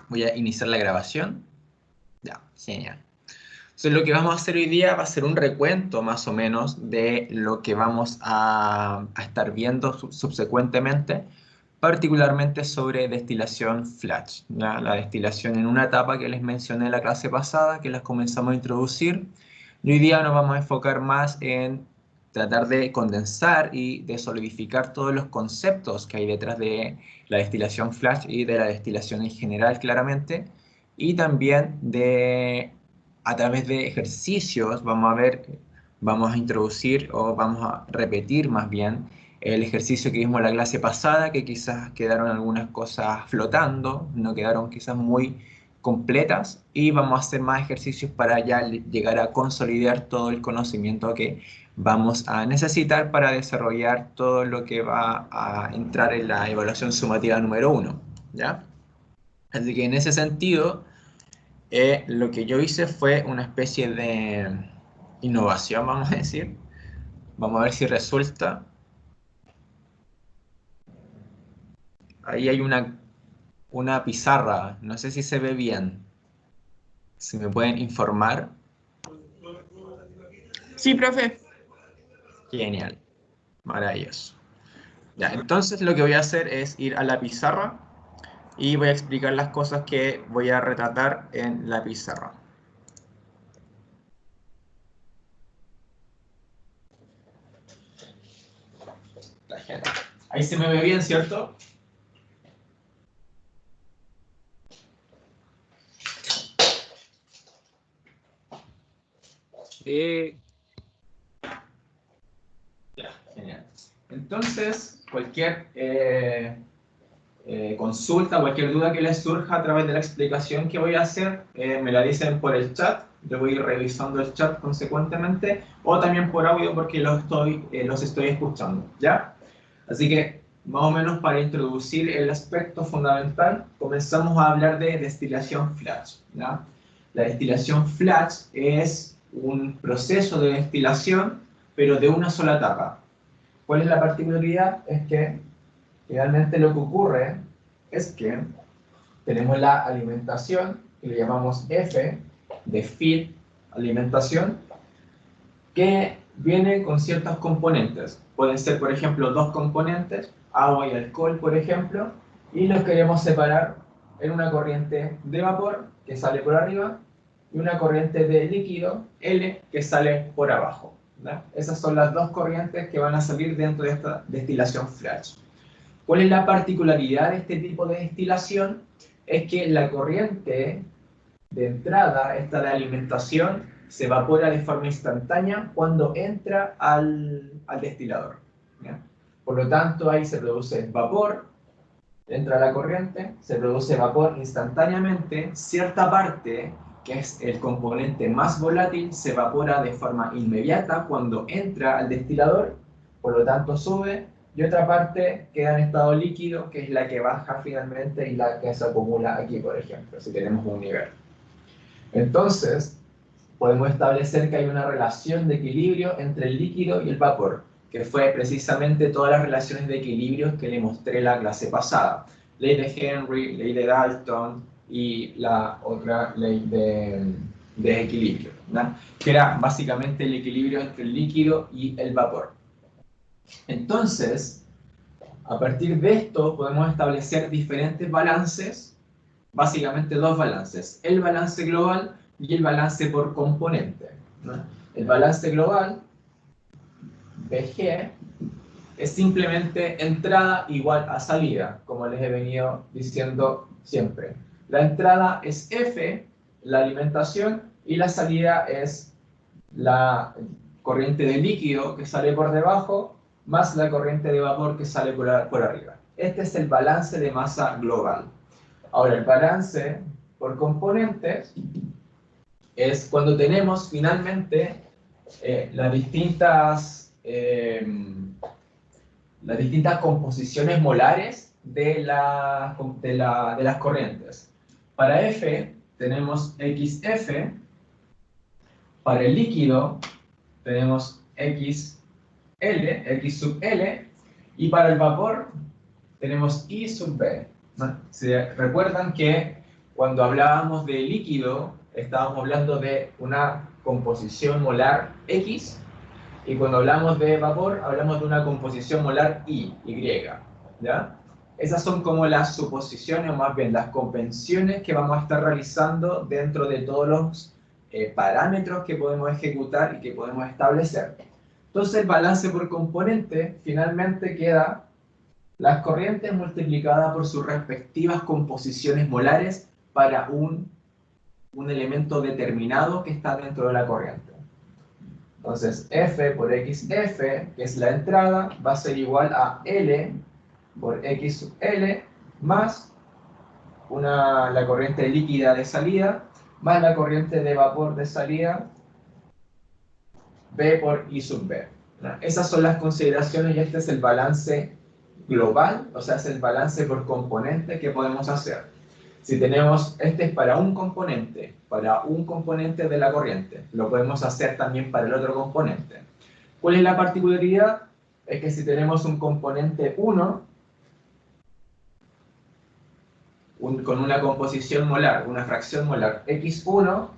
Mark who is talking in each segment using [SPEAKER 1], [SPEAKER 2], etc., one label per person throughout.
[SPEAKER 1] Voy a iniciar la grabación. Ya, genial. Entonces lo que vamos a hacer hoy día va a ser un recuento más o menos de lo que vamos a estar viendo subsecuentemente, particularmente sobre destilación flash, ¿ya? La destilación en una etapa que les mencioné en la clase pasada, que las comenzamos a introducir. Y hoy día nos vamos a enfocar más en tratar de condensar y de solidificar todos los conceptos que hay detrás de la destilación flash y de la destilación en general, claramente, y también a través de ejercicios, vamos a introducir o vamos a repetir más bien el ejercicio que vimos en la clase pasada, que quizás quedaron algunas cosas flotando, no quedaron quizás muy completas, y vamos a hacer más ejercicios para ya llegar a consolidar todo el conocimiento que vamos a necesitar para desarrollar todo lo que va a entrar en la evaluación sumativa número 1, ¿ya? Así que en ese sentido, lo que yo hice fue una especie de innovación, vamos a decir. Vamos a ver si resulta. Ahí hay una pizarra, no sé si se ve bien. Si me pueden informar.
[SPEAKER 2] Sí, profe.
[SPEAKER 1] Genial, maravilloso. Ya, entonces lo que voy a hacer es ir a la pizarra y voy a explicar las cosas que voy a retratar en la pizarra. Ahí se me ve bien, ¿cierto?
[SPEAKER 3] Sí.
[SPEAKER 1] Ya, genial. Entonces, cualquier consulta, cualquier duda que les surja a través de la explicación que voy a hacer, me la dicen por el chat. Yo voy a ir revisando el chat consecuentemente, o también por audio porque los estoy escuchando, ¿ya? Así que, más o menos para introducir el aspecto fundamental, comenzamos a hablar de destilación flash, ¿ya? La destilación flash es un proceso de destilación, pero de una sola etapa. ¿Cuál es la particularidad? Es que realmente lo que ocurre es que tenemos la alimentación, que le llamamos F, de feed, alimentación, que viene con ciertos componentes. Pueden ser, por ejemplo, dos componentes, agua y alcohol, por ejemplo, y los queremos separar en una corriente de vapor, que sale por arriba, y una corriente de líquido, L, que sale por abajo, ¿no? Esas son las dos corrientes que van a salir dentro de esta destilación flash. ¿Cuál es la particularidad de este tipo de destilación? Es que la corriente de entrada, esta de alimentación, se evapora de forma instantánea cuando entra al destilador, ¿ya? Por lo tanto, ahí se produce vapor, entra la corriente, se produce vapor instantáneamente, cierta parte, que es el componente más volátil, se evapora de forma inmediata cuando entra al destilador, por lo tanto sube, y otra parte queda en estado líquido, que es la que baja finalmente y la que se acumula aquí, por ejemplo, si tenemos un nivel. Entonces, podemos establecer que hay una relación de equilibrio entre el líquido y el vapor, que fue precisamente todas las relaciones de equilibrio que le mostré la clase pasada. Ley de Henry, ley de Dalton y la otra ley de equilibrio, ¿no? Que era básicamente el equilibrio entre el líquido y el vapor. Entonces, a partir de esto podemos establecer diferentes balances, básicamente dos balances, el balance global y el balance por componente, ¿no? El balance global, BG, es simplemente entrada igual a salida, como les he venido diciendo siempre. La entrada es F, la alimentación, y la salida es corriente de líquido que sale por debajo, más la corriente de vapor que sale por arriba. Este es el balance de masa global. Ahora, el balance por componentes es cuando tenemos finalmente las distintas composiciones molares de las corrientes. Para F tenemos XF, para el líquido tenemos XL, X sub L, y para el vapor tenemos I sub B. ¿Se recuerdan que cuando hablábamos de líquido, estábamos hablando de una composición molar X, y cuando hablamos de vapor, hablamos de una composición molar Y, ¿ya? Esas son como las suposiciones, o más bien las convenciones que vamos a estar realizando dentro de todos los parámetros que podemos ejecutar y que podemos establecer. Entonces el balance por componente finalmente queda las corrientes multiplicadas por sus respectivas composiciones molares para un elemento determinado que está dentro de la corriente. Entonces, F por XF, que es la entrada, va a ser igual a L por X sub L más la corriente líquida de salida más la corriente de vapor de salida B por I sub B. Esas son las consideraciones y este es el balance global, o sea, es el balance por componente que podemos hacer. Si tenemos, este es para un componente de la corriente, lo podemos hacer también para el otro componente. ¿Cuál es la particularidad? Es que si tenemos un componente 1, con una composición molar, una fracción molar X1,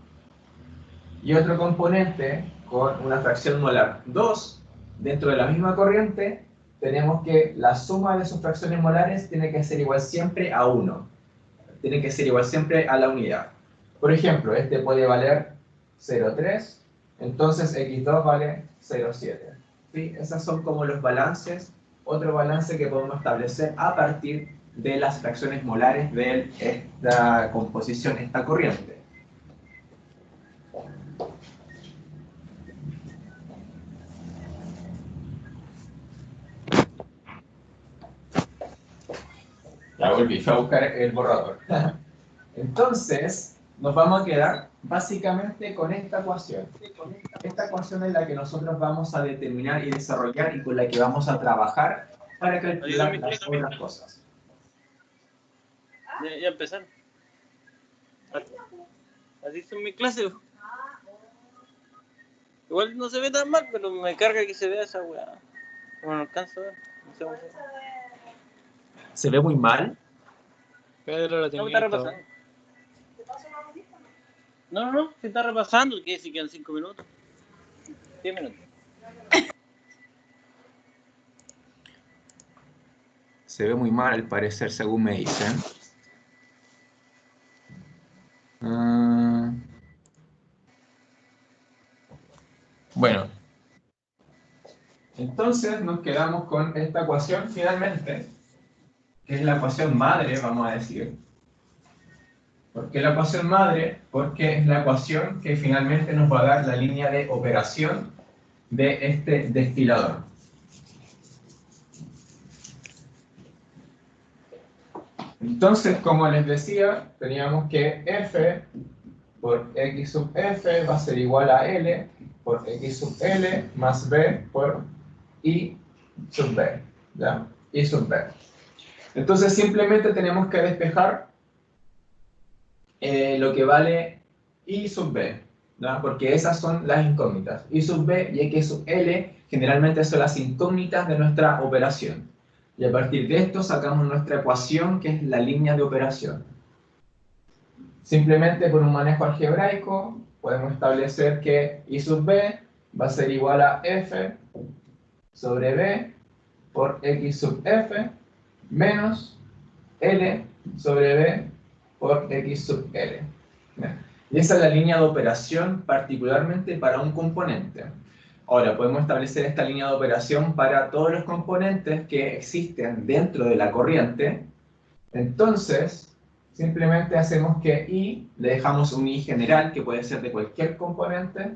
[SPEAKER 1] y otro componente con una fracción molar 2, dentro de la misma corriente, tenemos que la suma de sus fracciones molares tiene que ser igual siempre a 1. Tiene que ser igual siempre a la unidad. Por ejemplo, este puede valer 0,3, entonces X2 vale 0,7. ¿Sí? Esos son como los balances, otro balance que podemos establecer a partir de las fracciones molares de esta composición, esta corriente. Ya volví, fui a buscar el borrador. Entonces, nos vamos a quedar básicamente con esta ecuación. Esta ecuación es la que nosotros vamos a determinar y desarrollar y con la que vamos a trabajar para calcular las otras cosas.
[SPEAKER 2] Ya empezaron. Así son mis clases. Igual no se ve tan mal, pero me carga que se vea esa weá. No alcanza a ver. No sé cómo se ve.
[SPEAKER 1] ¿Se ve muy mal?
[SPEAKER 3] Pedro lo
[SPEAKER 2] No,
[SPEAKER 3] tenía
[SPEAKER 2] está
[SPEAKER 3] todo.
[SPEAKER 2] repasando. No, se está repasando. ¿Qué? Si quedan 5 minutos. 10 minutos.
[SPEAKER 1] Se ve muy mal al parecer, según me dicen. Bueno. Entonces nos quedamos con esta ecuación finalmente, que es la ecuación madre, vamos a decir. ¿Por qué la ecuación madre? Porque es la ecuación que finalmente nos va a dar la línea de operación de este destilador. Entonces, como les decía, teníamos que F por X sub F va a ser igual a L por X sub L más B por I sub B. ¿Ya? I sub B. Entonces, simplemente tenemos que despejar lo que vale I sub B, ¿no? Porque esas son las incógnitas. I sub B y X sub L generalmente son las incógnitas de nuestra operación. Y a partir de esto sacamos nuestra ecuación, que es la línea de operación. Simplemente por un manejo algebraico podemos establecer que I sub B va a ser igual a F sobre B por X sub F menos L sobre B por X sub L. Y esa es la línea de operación particularmente para un componente. Ahora, podemos establecer esta línea de operación para todos los componentes que existen dentro de la corriente. Entonces, simplemente hacemos que I, le dejamos un I general, que puede ser de cualquier componente,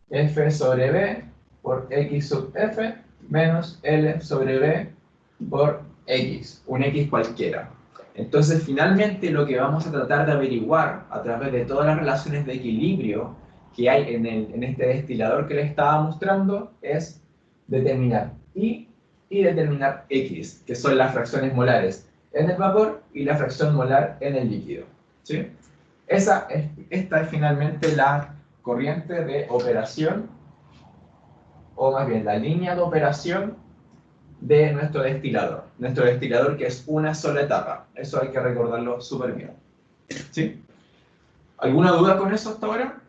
[SPEAKER 1] F sobre B por X sub F menos L sobre B por X, un X cualquiera. Entonces, finalmente, lo que vamos a tratar de averiguar a través de todas las relaciones de equilibrio que hay en este destilador que les estaba mostrando es determinar I y determinar X, que son las fracciones molares en el vapor y la fracción molar en el líquido. ¿Sí? Esta es finalmente la corriente de operación, o más bien la línea de operación de nuestro destilador. Nuestro destilador que es una sola etapa. Eso hay que recordarlo súper bien. ¿Sí? ¿Alguna duda con eso hasta ahora?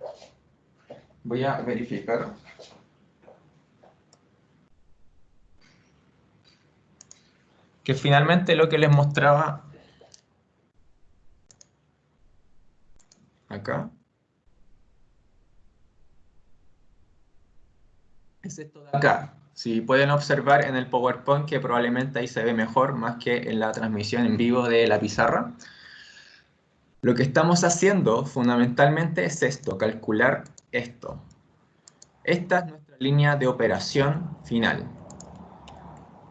[SPEAKER 1] Voy a verificar. Que finalmente lo que les mostraba acá es esto de acá. Si pueden observar en el PowerPoint que probablemente ahí se ve mejor más que en la transmisión en vivo de la pizarra. Lo que estamos haciendo fundamentalmente es esto, calcular esto. Esta es nuestra línea de operación final.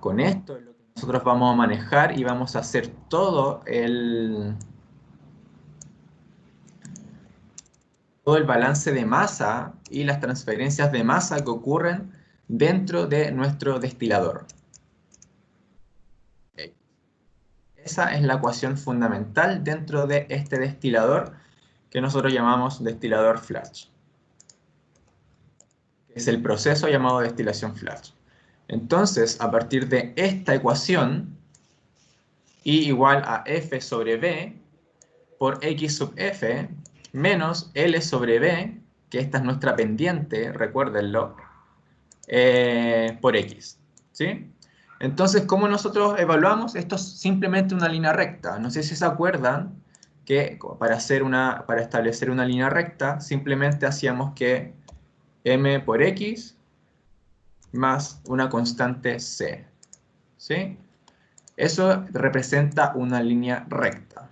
[SPEAKER 1] Con esto es lo que nosotros vamos a manejar y vamos a hacer todo el balance de masa y las transferencias de masa que ocurren dentro de nuestro destilador. Esa es la ecuación fundamental dentro de este destilador que nosotros llamamos destilador flash. Es el proceso llamado destilación flash. Entonces, a partir de esta ecuación, I igual a F sobre B por X sub F menos L sobre B, que esta es nuestra pendiente, recuérdenlo, por X. ¿Sí? Entonces, ¿cómo nosotros evaluamos? Esto es simplemente una línea recta. No sé si se acuerdan que para establecer una línea recta, simplemente hacíamos que M por X más una constante C. ¿Sí? Eso representa una línea recta.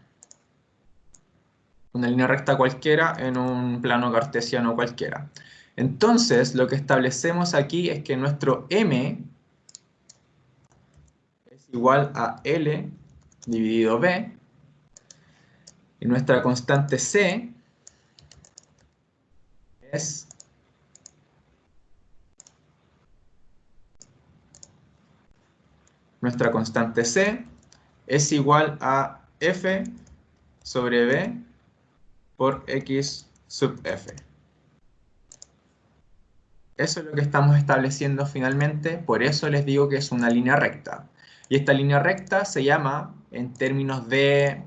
[SPEAKER 1] Una línea recta cualquiera en un plano cartesiano cualquiera. Entonces, lo que establecemos aquí es que nuestro M es igual a L dividido B, y nuestra constante C es igual a F sobre B por X sub F. Eso es lo que estamos estableciendo finalmente, por eso les digo que es una línea recta. Y esta línea recta se llama, en términos de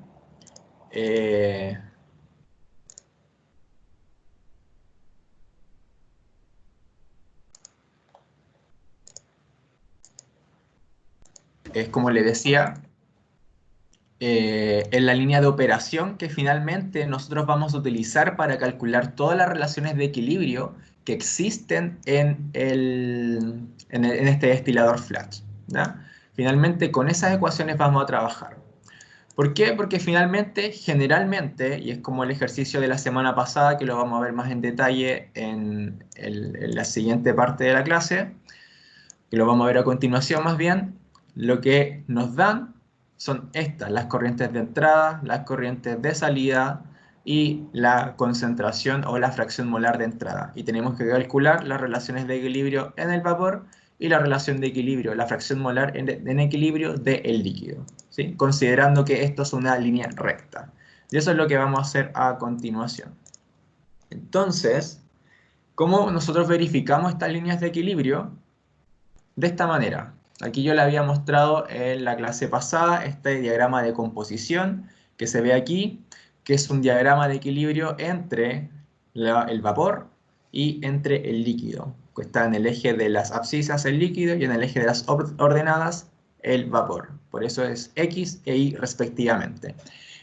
[SPEAKER 1] es como le decía, en la línea de operación que finalmente nosotros vamos a utilizar para calcular todas las relaciones de equilibrio que existen en este destilador flash. ¿Ya? Finalmente con esas ecuaciones vamos a trabajar. ¿Por qué? Porque finalmente, generalmente, y es como el ejercicio de la semana pasada, que lo vamos a ver más en detalle en la siguiente parte de la clase, que lo vamos a ver a continuación más bien, lo que nos dan son estas, las corrientes de entrada, las corrientes de salida y la concentración o la fracción molar de entrada. Y tenemos que calcular las relaciones de equilibrio en el vapor y la relación de equilibrio, la fracción molar en equilibrio del líquido, ¿sí? Considerando que esto es una línea recta. Y eso es lo que vamos a hacer a continuación. Entonces, ¿cómo nosotros verificamos estas líneas de equilibrio? De esta manera. Aquí yo le había mostrado en la clase pasada este diagrama de composición que se ve aquí, que es un diagrama de equilibrio entre el vapor y entre el líquido, que está en el eje de las abscisas el líquido y en el eje de las ordenadas el vapor. Por eso es X e Y respectivamente.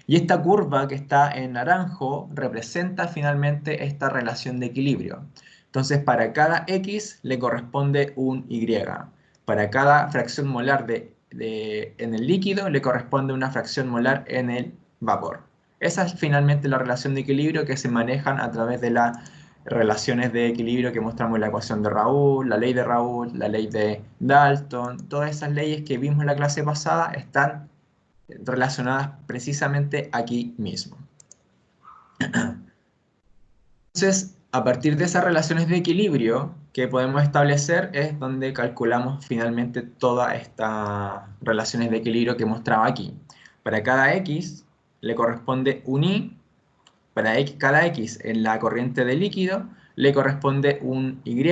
[SPEAKER 1] Y esta curva que está en naranjo representa finalmente esta relación de equilibrio. Entonces, para cada X le corresponde un Y. Para cada fracción molar en el líquido le corresponde una fracción molar en el vapor. Esa es finalmente la relación de equilibrio que se manejan a través de las relaciones de equilibrio que mostramos en la ecuación de Raoult, la ley de Raoult, la ley de Dalton. Todas esas leyes que vimos en la clase pasada están relacionadas precisamente aquí mismo. Entonces, a partir de esas relaciones de equilibrio que podemos establecer es donde calculamos finalmente todas estas relaciones de equilibrio que mostraba aquí. Para cada X le corresponde un Y, para cada X en la corriente de líquido le corresponde un Y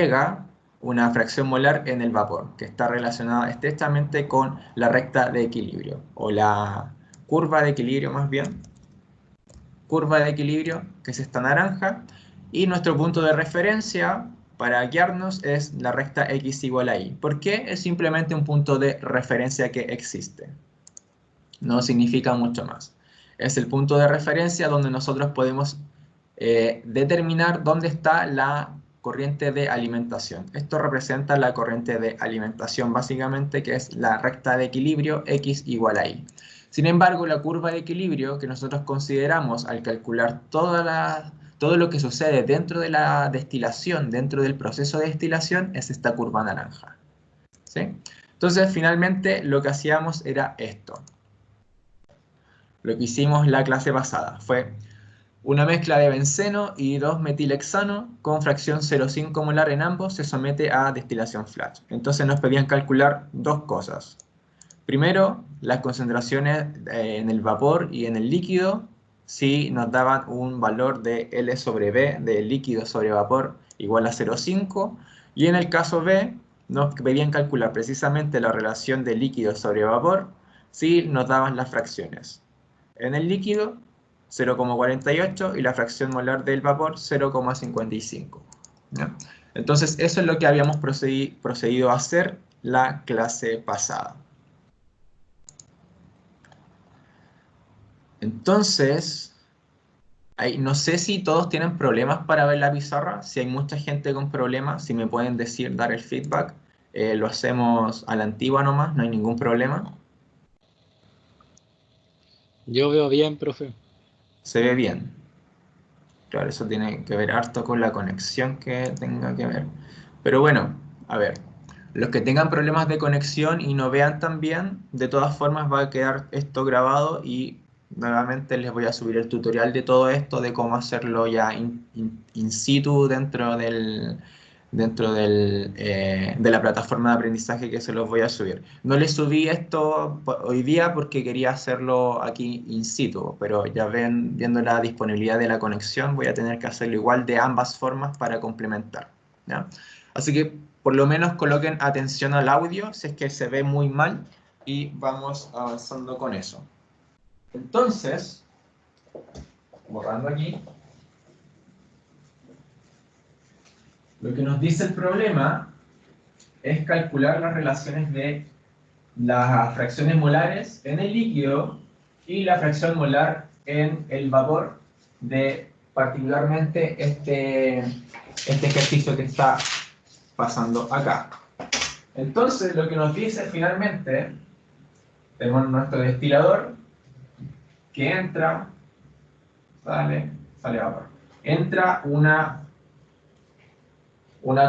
[SPEAKER 1] una fracción molar en el vapor, que está relacionada estrechamente con la recta de equilibrio, o la curva de equilibrio más bien. Curva de equilibrio, que es esta naranja, y nuestro punto de referencia para guiarnos es la recta x igual a y. ¿Por qué? Es simplemente un punto de referencia que existe. No significa mucho más. Es el punto de referencia donde nosotros podemos determinar dónde está la corriente de alimentación. Esto representa la corriente de alimentación básicamente, que es la recta de equilibrio x igual a y. Sin embargo, la curva de equilibrio que nosotros consideramos al calcular todo lo que sucede dentro de la destilación, dentro del proceso de destilación, es esta curva naranja. ¿Sí? Entonces, finalmente, lo que hacíamos era esto. Lo que hicimos la clase pasada fue una mezcla de benceno y 2-metilhexano con fracción 0,5 molar en ambos se somete a destilación flash. Entonces nos pedían calcular dos cosas. Primero, las concentraciones en el vapor y en el líquido, si nos daban un valor de L sobre B, de líquido sobre vapor, igual a 0,5. Y en el caso B, nos pedían calcular precisamente la relación de líquido sobre vapor, si nos daban las fracciones. En el líquido, 0,48 y la fracción molar del vapor, 0,55. ¿Ya? Entonces, eso es lo que habíamos procedido a hacer la clase pasada. Entonces, no sé si todos tienen problemas para ver la pizarra. Si hay mucha gente con problemas, si me pueden decir, dar el feedback. Lo hacemos a la antigua nomás, no hay ningún problema.
[SPEAKER 3] Yo veo bien, profe.
[SPEAKER 1] Se ve bien. Claro, eso tiene que ver harto con la conexión que tenga que ver. Pero bueno, a ver. Los que tengan problemas de conexión y no vean tan bien, de todas formas va a quedar esto grabado y nuevamente les voy a subir el tutorial de todo esto, de cómo hacerlo ya in situ de la plataforma de aprendizaje que se los voy a subir. No les subí esto hoy día porque quería hacerlo aquí in situ, pero ya viendo la disponibilidad de la conexión, voy a tener que hacerlo igual de ambas formas para complementar, ¿ya? Así que por lo menos coloquen atención al audio si es que se ve muy mal y vamos avanzando con eso. Entonces, borrando aquí, lo que nos dice el problema es calcular las relaciones de las fracciones molares en el líquido y la fracción molar en el vapor de particularmente este ejercicio que está pasando acá. Entonces, lo que nos dice finalmente, tenemos nuestro destilador que entra, sale vapor. Entra una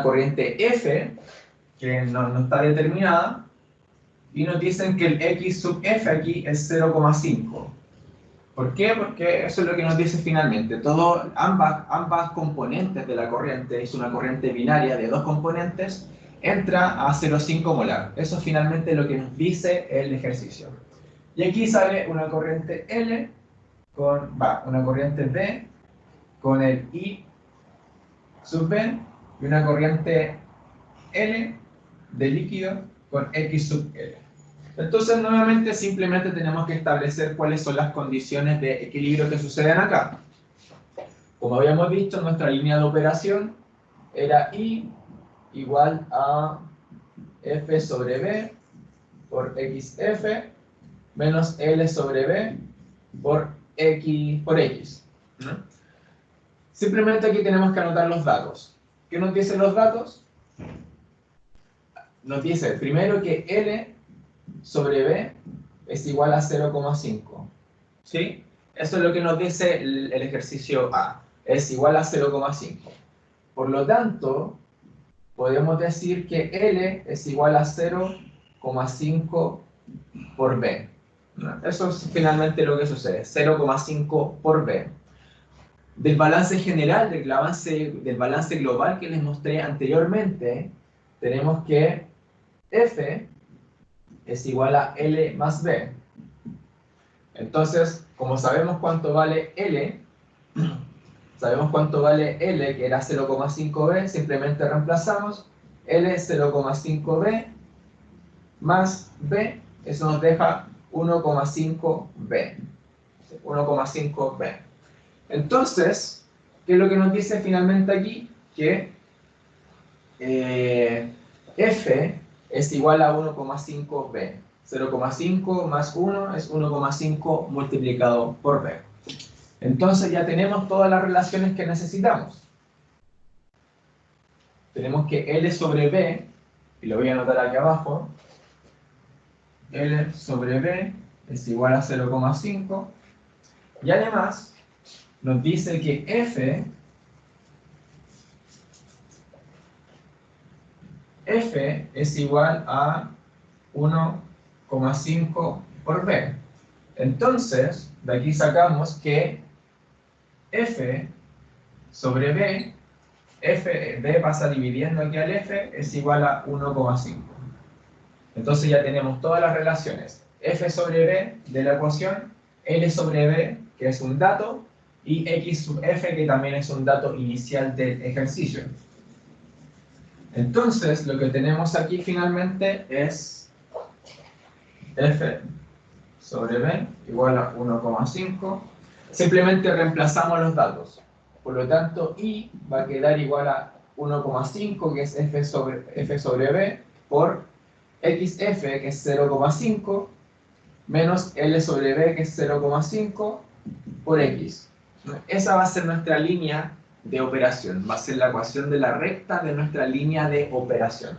[SPEAKER 1] corriente F que no está determinada y nos dicen que el X sub F aquí es 0,5. ¿Por qué? Porque eso es lo que nos dice finalmente. Ambas componentes de la corriente, es una corriente binaria de dos componentes, entra a 0,5 molar. Eso es finalmente lo que nos dice el ejercicio. Y aquí sale una corriente L una corriente B con el I sub B y una corriente L de líquido con X sub L. Entonces, nuevamente, simplemente tenemos que establecer cuáles son las condiciones de equilibrio que suceden acá. Como habíamos visto, nuestra línea de operación era I igual a F sobre B por XF menos L sobre B por X. ¿No? Simplemente aquí tenemos que anotar los datos. ¿Qué nos dicen los datos? Nos dice primero que L sobre B es igual a 0,5. ¿Sí? Eso es lo que nos dice el ejercicio A. Es igual a 0,5. Por lo tanto, podemos decir que L es igual a 0,5 por B. Eso es finalmente lo que sucede. 0,5 por B. Del balance general, del balance global que les mostré anteriormente, tenemos que F es igual a L más B. Entonces, como sabemos cuánto vale L, que era 0,5B, simplemente reemplazamos L es 0,5b más b, eso nos deja 1,5b. 1,5b. Entonces, ¿qué es lo que nos dice finalmente aquí? Que f es igual a 1,5b. 0,5 más 1 es 1,5 multiplicado por b. Entonces ya tenemos todas las relaciones que necesitamos. Tenemos que L sobre B, y lo voy a anotar aquí abajo, L sobre B es igual a 0,5, y además nos dice que F es igual a 1,5 por B. Entonces, de aquí sacamos que F sobre B, B pasa dividiendo aquí al F, es igual a 1,5. Entonces ya tenemos todas las relaciones. F sobre B de la ecuación, L sobre B, que es un dato, y X sub F, que también es un dato inicial del ejercicio. Entonces, lo que tenemos aquí finalmente es F sobre B igual a 1,5. Simplemente reemplazamos los datos. Por lo tanto, I va a quedar igual a 1,5, que es F sobre B, por XF, que es 0,5, menos L sobre B, que es 0,5, por X. Esa va a ser nuestra línea de operación. Va a ser la ecuación de la recta de nuestra línea de operación.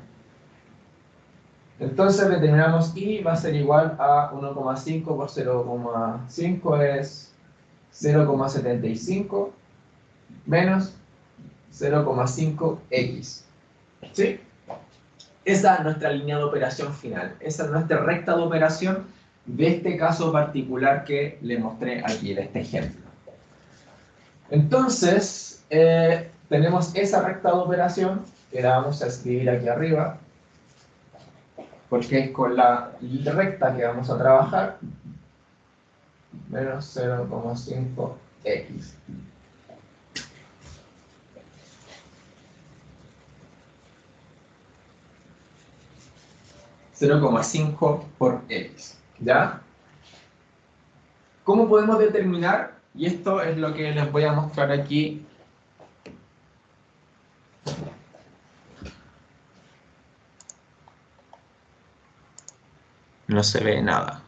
[SPEAKER 1] Entonces determinamos I va a ser igual a 1,5 por 0,5 es 0,75 menos 0,5x. ¿Sí? Esa es nuestra línea de operación final. Esa es nuestra recta de operación de este caso particular que le mostré aquí, de este ejemplo. Entonces, tenemos esa recta de operación que la vamos a escribir aquí arriba, porque es con la recta que vamos a trabajar, menos 0,5x. 0,5 por x, ¿ya? ¿Cómo podemos determinar? Y esto es lo que les voy a mostrar aquí. No se ve nada.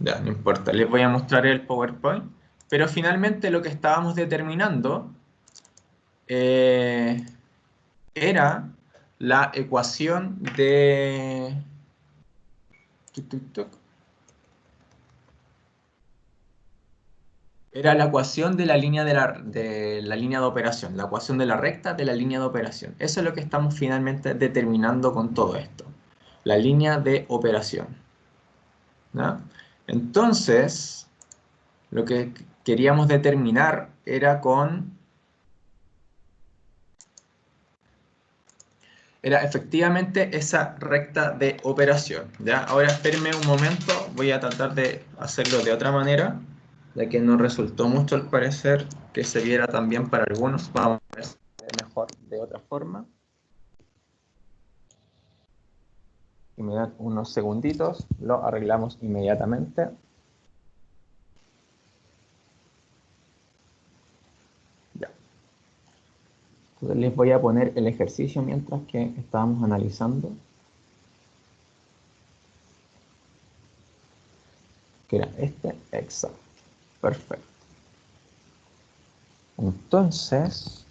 [SPEAKER 1] Ya, no importa. Les voy a mostrar el PowerPoint. Pero finalmente lo que estábamos determinando era la ecuación de... Era la ecuación de la línea de la línea de operación, la ecuación de la recta de la línea de operación. Eso es lo que estamos finalmente determinando con todo esto. La línea de operación. ¿No? Entonces, lo que queríamos determinar era efectivamente esa recta de operación, ¿ya? Ahora espérenme un momento, voy a tratar de hacerlo de otra manera, ya que no resultó mucho al parecer que se viera también para algunos. Vamos a ver si se ve mejor de otra forma. Y me dan unos segunditos, lo arreglamos inmediatamente. Ya. Entonces les voy a poner el ejercicio mientras que estábamos analizando. Que era este, exacto, perfecto. Entonces,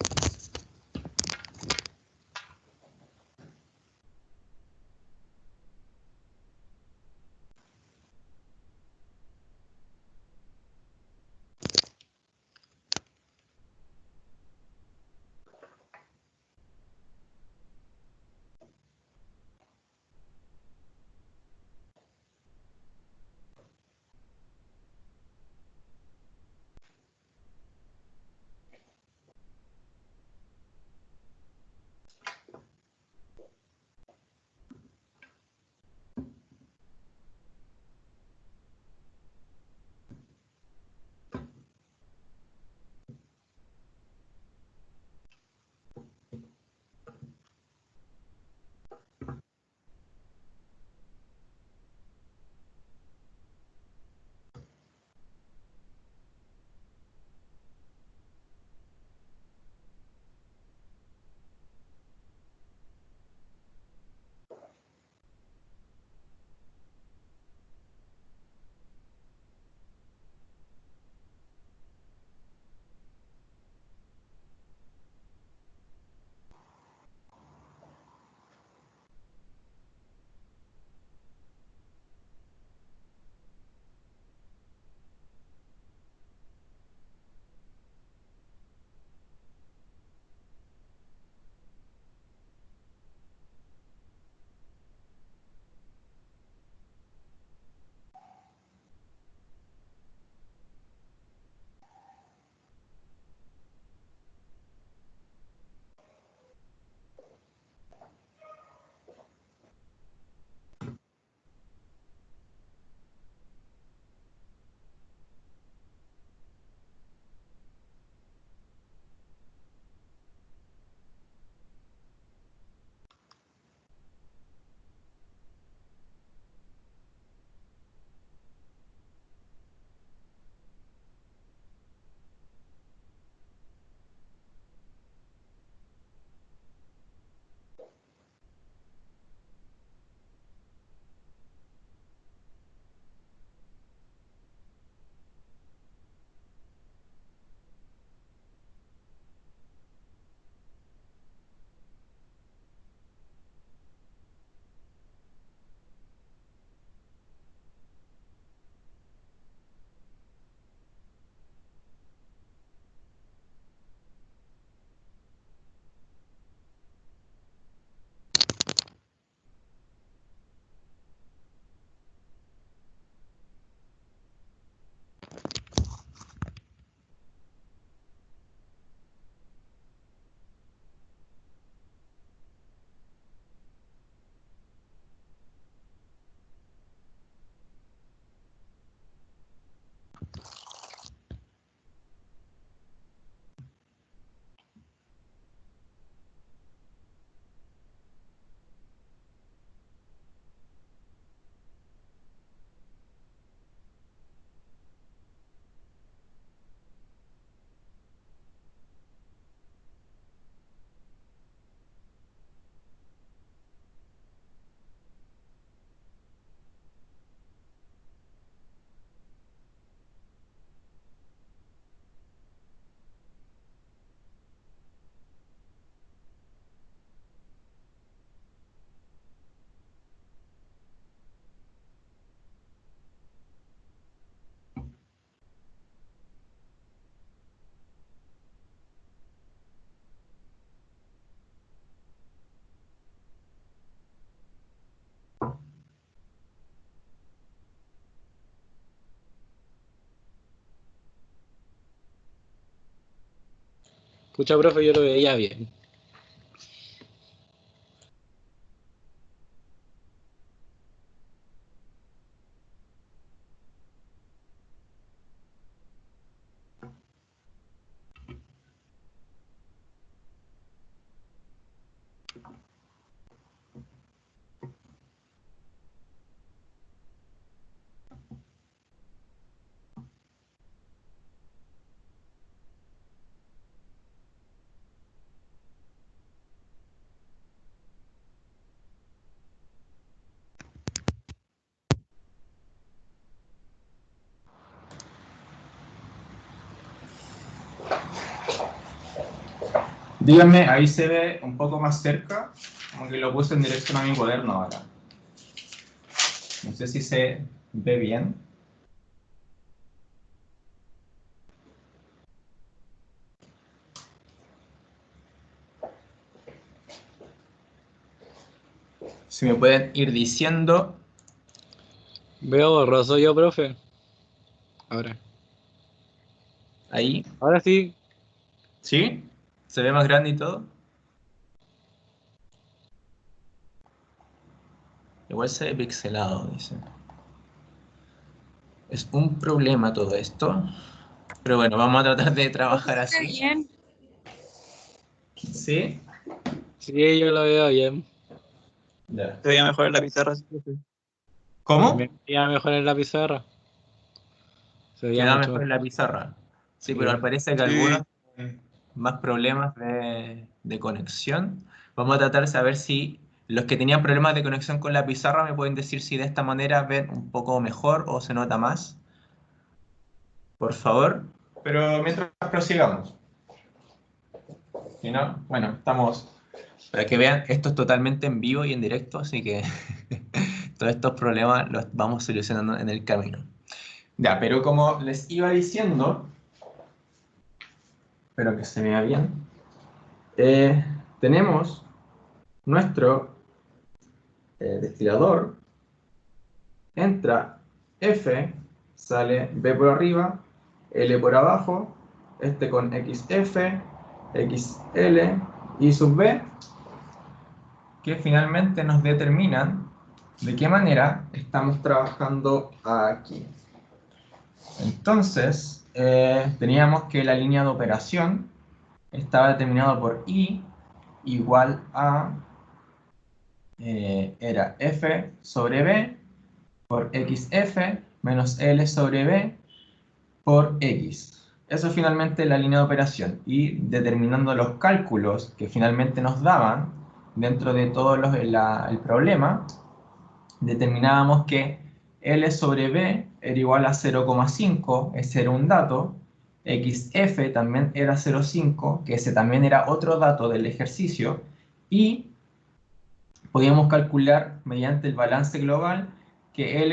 [SPEAKER 3] Pucha, profe, yo lo veía bien.
[SPEAKER 1] Díganme, ahí se ve un poco más cerca, como que lo puse en dirección a mi cuaderno ahora. No sé si se ve bien. Si me pueden ir diciendo.
[SPEAKER 3] Veo borroso yo, profe. Ahora.
[SPEAKER 1] Ahí.
[SPEAKER 3] Ahora sí.
[SPEAKER 1] ¿Sí? ¿Se ve más grande y todo? Igual se ve pixelado, dice. Es un problema todo esto. Pero bueno, vamos a tratar de trabajar
[SPEAKER 4] Está
[SPEAKER 1] así.
[SPEAKER 4] bien.
[SPEAKER 1] ¿Sí?
[SPEAKER 3] Sí, yo lo veo bien.
[SPEAKER 1] Ya.
[SPEAKER 2] Se veía mejor en la pizarra, sí, profe.
[SPEAKER 1] ¿Cómo?
[SPEAKER 3] Me veía mejor en la pizarra. Se veía
[SPEAKER 1] Queda
[SPEAKER 3] mucho
[SPEAKER 1] mejor en la
[SPEAKER 3] mejor.
[SPEAKER 1] pizarra. Sí, pero
[SPEAKER 3] Sí.
[SPEAKER 1] parece que
[SPEAKER 2] Sí.
[SPEAKER 1] algunos tienen más problemas de conexión. Vamos a tratar de saber si los que tenían problemas de conexión con la pizarra me pueden decir si de esta manera ven un poco mejor o se nota más. Por favor. Pero mientras prosigamos. Si no, bueno, estamos. Para que vean, esto es totalmente en vivo y en directo, así que todos estos problemas los vamos solucionando en el camino. Ya, pero como les iba diciendo, espero que se vea bien, tenemos nuestro destilador, entra F, sale B por arriba, L por abajo, este con XF, XL y sub B, que finalmente nos determinan de qué manera estamos trabajando aquí. Entonces, teníamos que la línea de operación estaba determinada por I igual a, era F sobre B por XF menos L sobre B por X. Eso es finalmente la línea de operación. Y determinando los cálculos que finalmente nos daban dentro de todo el problema, determinábamos que L sobre B era igual a 0,5, ese era un dato, XF también era 0,5, que ese también era otro dato del ejercicio, y podíamos calcular mediante el balance global que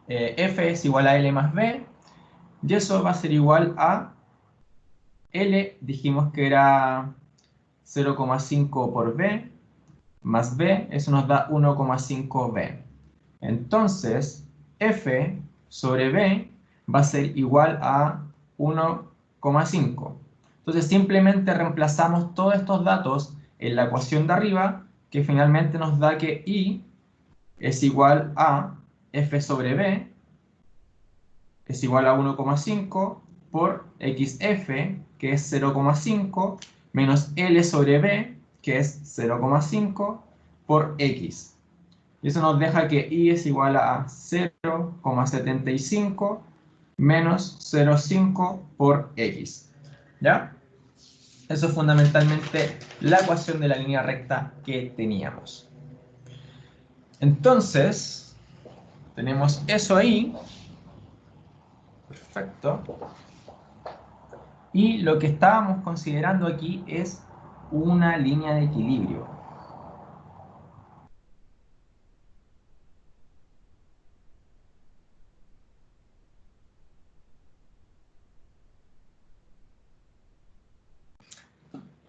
[SPEAKER 1] F es igual a L más B, y eso va a ser igual a L, dijimos que era 0,5 por B, más B, eso nos da 1,5B. Entonces, F sobre B va a ser igual a 1,5. Entonces, simplemente reemplazamos todos estos datos en la ecuación de arriba, que finalmente nos da que I es igual a F sobre B, es igual a 1,5 por XF, que es 0,5, menos L sobre B, que es 0,5 por X. Y eso nos deja que Y es igual a 0,75 menos 0,5 por X. ¿Ya? Eso es fundamentalmente la ecuación de la línea recta que teníamos. Entonces, tenemos eso ahí. Perfecto. Y lo que estábamos considerando aquí es una línea de equilibrio.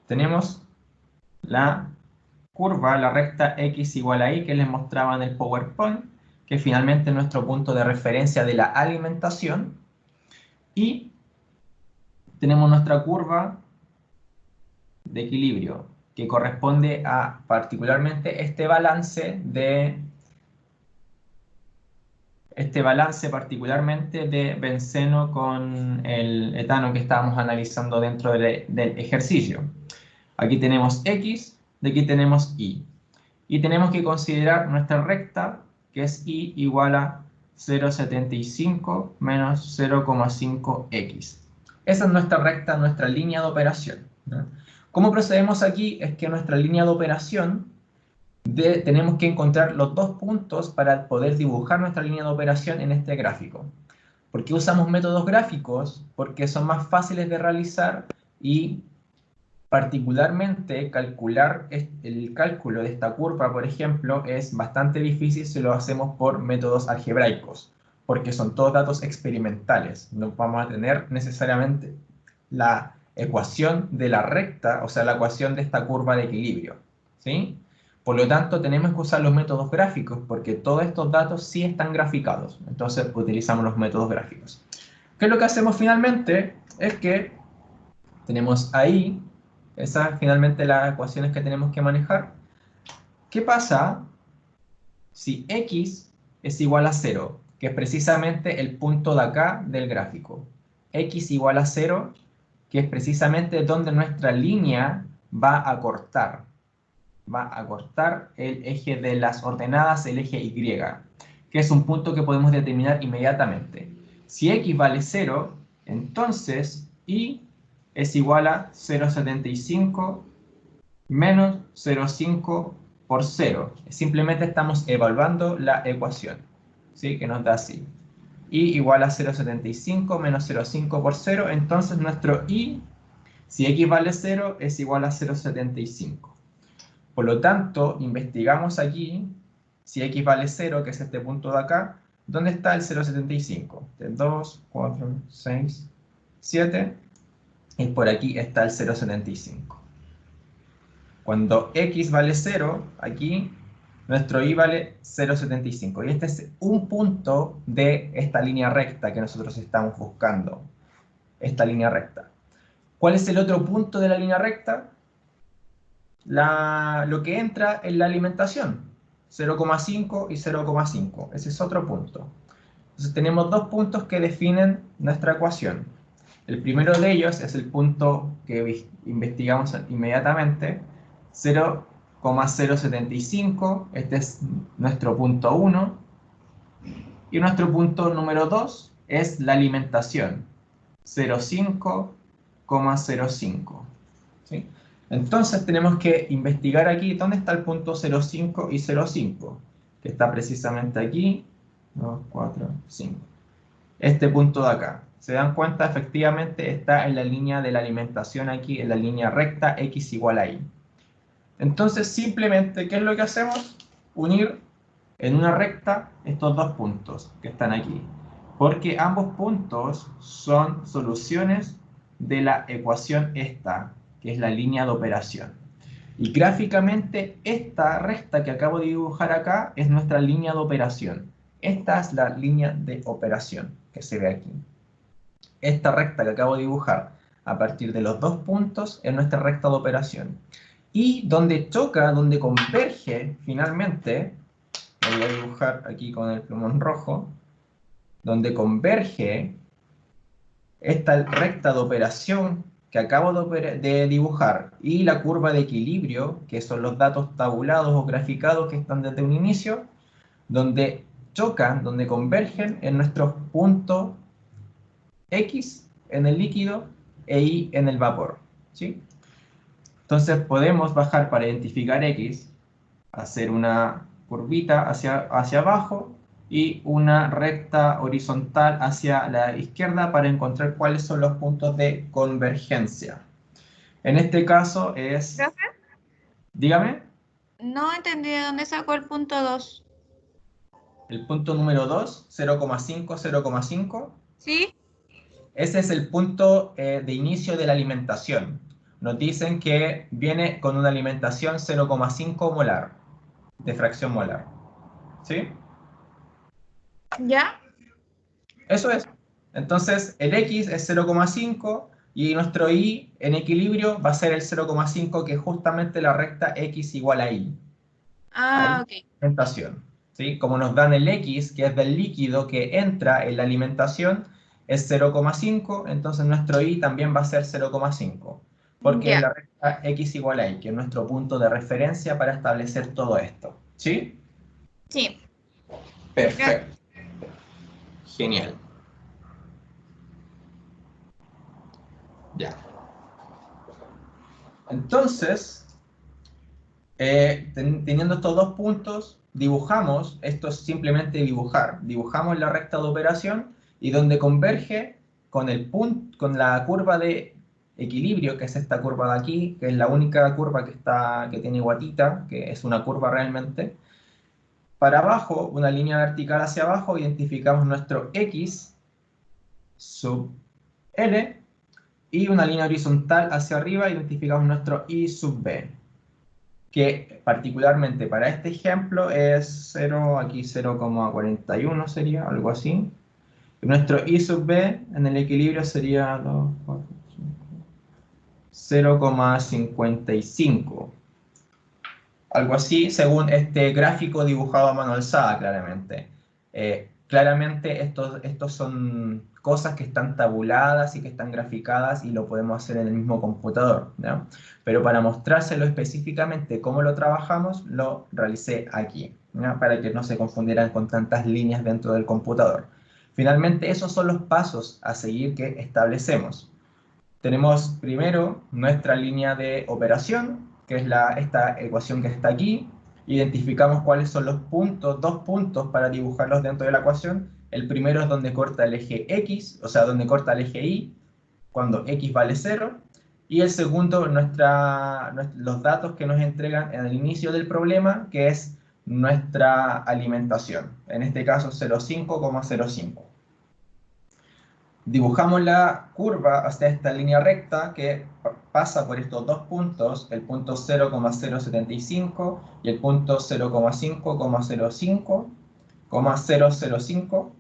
[SPEAKER 1] Tenemos la curva, la recta X igual a Y que les mostraba en el PowerPoint, que finalmente es nuestro punto de referencia de la alimentación. Y tenemos nuestra curva de equilibrio, que corresponde a particularmente este balance particularmente de benceno con el etano que estábamos analizando dentro del ejercicio. Aquí tenemos X, de aquí tenemos Y. Y tenemos que considerar nuestra recta, que es Y igual a 0,75 menos 0,5X. Esa es nuestra recta, nuestra línea de operación, ¿no? ¿Cómo procedemos aquí? Es que nuestra línea de operación tenemos que encontrar los dos puntos para poder dibujar nuestra línea de operación en este gráfico. ¿Por qué usamos métodos gráficos? Porque son más fáciles de realizar y particularmente calcular el cálculo de esta curva, por ejemplo, es bastante difícil si lo hacemos por métodos algebraicos, porque son todos datos experimentales. No vamos a tener necesariamente la ecuación de la recta, o sea, la ecuación de esta curva de equilibrio, ¿sí? Por lo tanto, tenemos que usar los métodos gráficos, porque todos estos datos sí están graficados. Entonces, utilizamos los métodos gráficos. ¿Qué es lo que hacemos finalmente? Es que tenemos ahí, esas finalmente las ecuaciones que tenemos que manejar. ¿Qué pasa si X es igual a 0? Que es precisamente el punto de acá del gráfico. X igual a 0, que es precisamente donde nuestra línea va a cortar. Va a cortar el eje de las ordenadas, el eje Y, que es un punto que podemos determinar inmediatamente. Si X vale 0, entonces Y es igual a 0,75 menos 0,5 por 0. Simplemente estamos evaluando la ecuación, ¿sí? Que nos da así. Y igual a 0,75 menos 0,5 por 0. Entonces nuestro Y, si X vale 0, es igual a 0,75. Por lo tanto, investigamos aquí, si X vale 0, que es este punto de acá, ¿dónde está el 0,75? 2, 4, 6, 7. Y por aquí está el 0,75. Cuando X vale 0, aquí nuestro Y vale 0,75. Y este es un punto de esta línea recta que nosotros estamos buscando. Esta línea recta. ¿Cuál es el otro punto de la línea recta? Lo que entra en la alimentación. 0,5 y 0,5. Ese es otro punto. Entonces tenemos dos puntos que definen nuestra ecuación. El primero de ellos es el punto que investigamos inmediatamente, 0,075, este es nuestro punto 1, y nuestro punto número 2 es la alimentación, 0,5,05. ¿Sí? Entonces tenemos que investigar aquí dónde está el punto 0,5 y 0,5, que está precisamente aquí, 2, 4, 5. Este punto de acá. ¿Se dan cuenta? Efectivamente está en la línea de la alimentación aquí, en la línea recta X igual a Y. Entonces simplemente, ¿qué es lo que hacemos? Unir en una recta estos dos puntos que están aquí. Porque ambos puntos son soluciones de la ecuación esta, que es la línea de operación. Y gráficamente esta recta que acabo de dibujar acá es nuestra línea de operación. Esta es la línea de operación que se ve aquí. Esta recta que acabo de dibujar a partir de los dos puntos es nuestra recta de operación. Y donde choca, donde converge finalmente, lo voy a dibujar aquí con el plumón rojo, donde converge esta recta de operación que acabo de dibujar y la curva de equilibrio, que son los datos tabulados o graficados que están desde un inicio, donde chocan, donde convergen en nuestros puntos X en el líquido e Y en el vapor, ¿sí? Entonces podemos bajar para identificar X, hacer una curvita hacia abajo y una recta horizontal hacia la izquierda para encontrar cuáles son los puntos de convergencia. En este caso es...
[SPEAKER 4] ¿Profe?
[SPEAKER 1] Dígame.
[SPEAKER 4] No entendí de dónde sacó el punto 2.
[SPEAKER 1] El punto número 2, 0,5, 0,5.
[SPEAKER 4] ¿Sí?
[SPEAKER 1] Ese es el punto de inicio de la alimentación. Nos dicen que viene con una alimentación 0,5 molar, de fracción molar. ¿Sí?
[SPEAKER 4] ¿Ya?
[SPEAKER 1] Eso es. Entonces, el X es 0,5 y nuestro Y en equilibrio va a ser el 0,5, que es justamente la recta X igual a Y.
[SPEAKER 4] Ah, ok.
[SPEAKER 1] Alimentación. ¿Sí? Como nos dan el X, que es del líquido que entra en la alimentación, es 0,5, entonces nuestro Y también va a ser 0,5, porque es
[SPEAKER 4] Ya.
[SPEAKER 1] la recta X igual a Y, que es nuestro punto de referencia para establecer todo esto. ¿Sí?
[SPEAKER 4] Sí.
[SPEAKER 1] Perfecto. Genial. Ya. Entonces, teniendo estos dos puntos, dibujamos, esto es simplemente dibujar, dibujamos la recta de operación y donde converge con el punto, con la curva de equilibrio, que es esta curva de aquí, que es la única curva que tiene guatita, que es una curva realmente. Para abajo, una línea vertical hacia abajo, identificamos nuestro X sub L, y una línea horizontal hacia arriba, identificamos nuestro Y sub B, que particularmente para este ejemplo es 0, aquí 0,41 sería, algo así. Y nuestro I sub B en el equilibrio sería 2, 4, 5, 0,55. Algo así, según este gráfico dibujado a mano alzada, claramente. Claramente estos son cosas que están tabuladas y que están graficadas y lo podemos hacer en el mismo computador, ¿no? Pero para mostrárselo específicamente cómo lo trabajamos, lo realicé aquí, ¿no? Para que no se confundieran con tantas líneas dentro del computador. Finalmente, esos son los pasos a seguir que establecemos. Tenemos primero nuestra línea de operación, que es esta ecuación que está aquí. Identificamos cuáles son los puntos, dos puntos para dibujarlos dentro de la ecuación. El primero es donde corta el eje X, o sea, donde corta el eje Y, cuando X vale 0. Y el segundo, los datos que nos entregan en el inicio del problema, que es nuestra alimentación. En este caso, 0,5,05. Dibujamos la curva hacia esta línea recta que pasa por estos dos puntos, el punto 0,075 y el punto 0,5,05,005,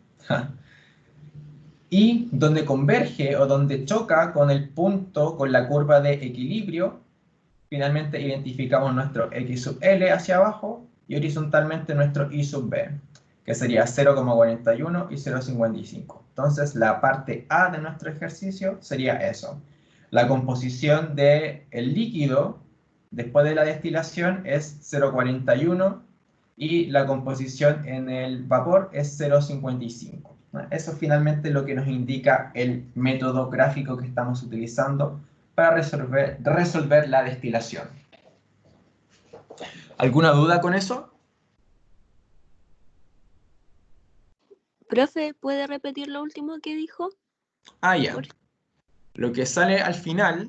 [SPEAKER 1] y donde converge o donde choca con el punto, con la curva de equilibrio. Finalmente identificamos nuestro X sub L hacia abajo y horizontalmente nuestro Y sub B, que sería 0,41 y 0,55. Entonces la parte A de nuestro ejercicio sería eso. La composición del líquido después de la destilación es 0,41 y la composición en el vapor es 0,55. Eso es finalmente lo que nos indica el método gráfico que estamos utilizando para resolver la destilación. ¿Alguna duda con eso?
[SPEAKER 5] Profe, ¿puede repetir lo último que dijo?
[SPEAKER 1] Ya. Lo que sale al final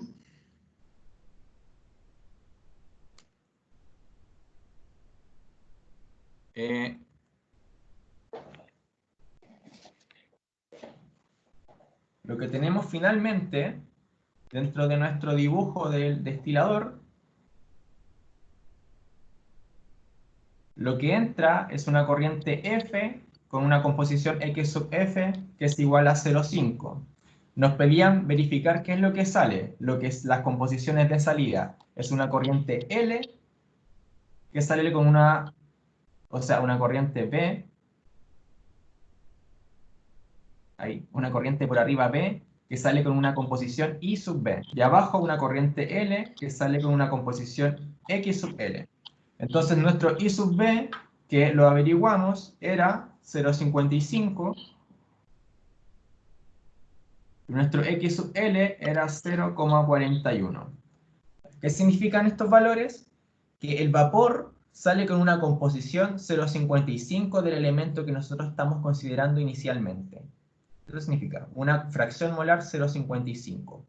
[SPEAKER 1] lo que tenemos finalmente dentro de nuestro dibujo del destilador, lo que entra es una corriente F con una composición X sub F que es igual a 0,5. Nos pedían verificar qué es lo que sale, lo que es las composiciones de salida. Es una corriente L que sale con una corriente B Hay una corriente por arriba B que sale con una composición I sub B. Y abajo una corriente L que sale con una composición X sub L. Entonces nuestro I sub B, que lo averiguamos, era 0,55. Y nuestro X sub L era 0,41. ¿Qué significan estos valores? Que el vapor sale con una composición 0,55 del elemento que nosotros estamos considerando inicialmente. Eso significa una fracción molar 0,55.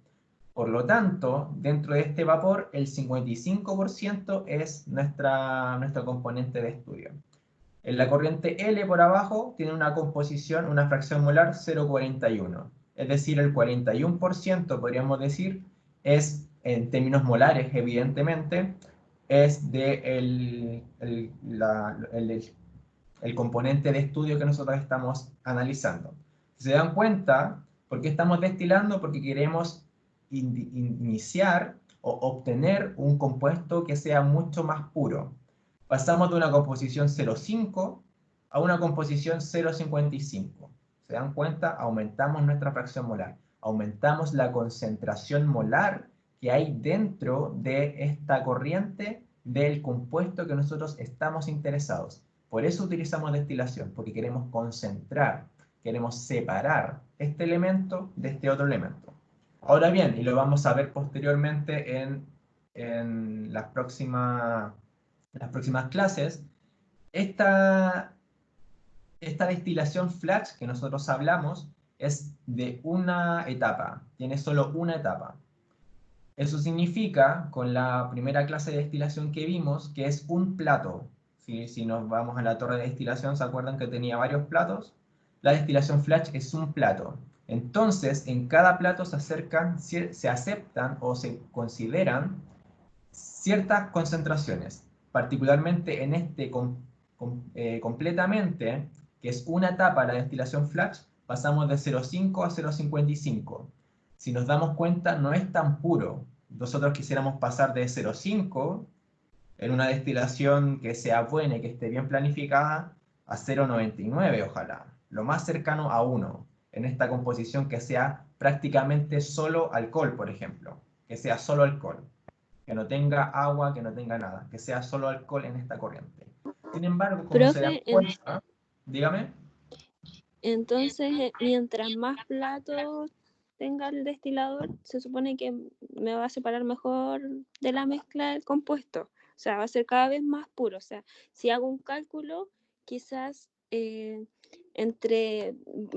[SPEAKER 1] Por lo tanto, dentro de este vapor, el 55% es nuestro componente de estudio. En la corriente L por abajo tiene una composición, una fracción molar 0,41. Es decir, el 41%, podríamos decir, es, en términos molares, evidentemente, es de el componente de estudio que nosotros estamos analizando. Si se dan cuenta, ¿por qué estamos destilando? Porque queremos iniciar o obtener un compuesto que sea mucho más puro. Pasamos de una composición 0,5 a una composición 0,55. ¿Se dan cuenta? Aumentamos nuestra fracción molar. Aumentamos la concentración molar que hay dentro de esta corriente del compuesto que nosotros estamos interesados. Por eso utilizamos destilación, porque queremos concentrar, queremos separar este elemento de este otro elemento. Ahora bien, y lo vamos a ver posteriormente en las próximas clases, esta destilación flash que nosotros hablamos es de una etapa, tiene solo una etapa. Eso significa, con la primera clase de destilación que vimos, que es un plato. Si nos vamos a la torre de destilación, ¿se acuerdan que tenía varios platos? La destilación flash es un plato. Entonces, en cada plato se aceptan o se consideran ciertas concentraciones. Particularmente en este completamente, que es una etapa de la destilación flash, pasamos de 0,5 a 0,55. Si nos damos cuenta, no es tan puro. Nosotros quisiéramos pasar de 0,5 en una destilación que sea buena y que esté bien planificada a 0,99, ojalá. Lo más cercano a 1, en esta composición que sea prácticamente solo alcohol, por ejemplo. Que sea solo alcohol. Que no tenga agua, que no tenga nada. Que sea solo alcohol en esta corriente. Sin embargo, como se dan
[SPEAKER 5] Profe,
[SPEAKER 1] cuenta, dígame.
[SPEAKER 5] entonces, mientras más platos tenga el destilador, se supone que me va a separar mejor de la mezcla del compuesto. O sea, va a ser cada vez más puro. O sea, si hago un cálculo, quizás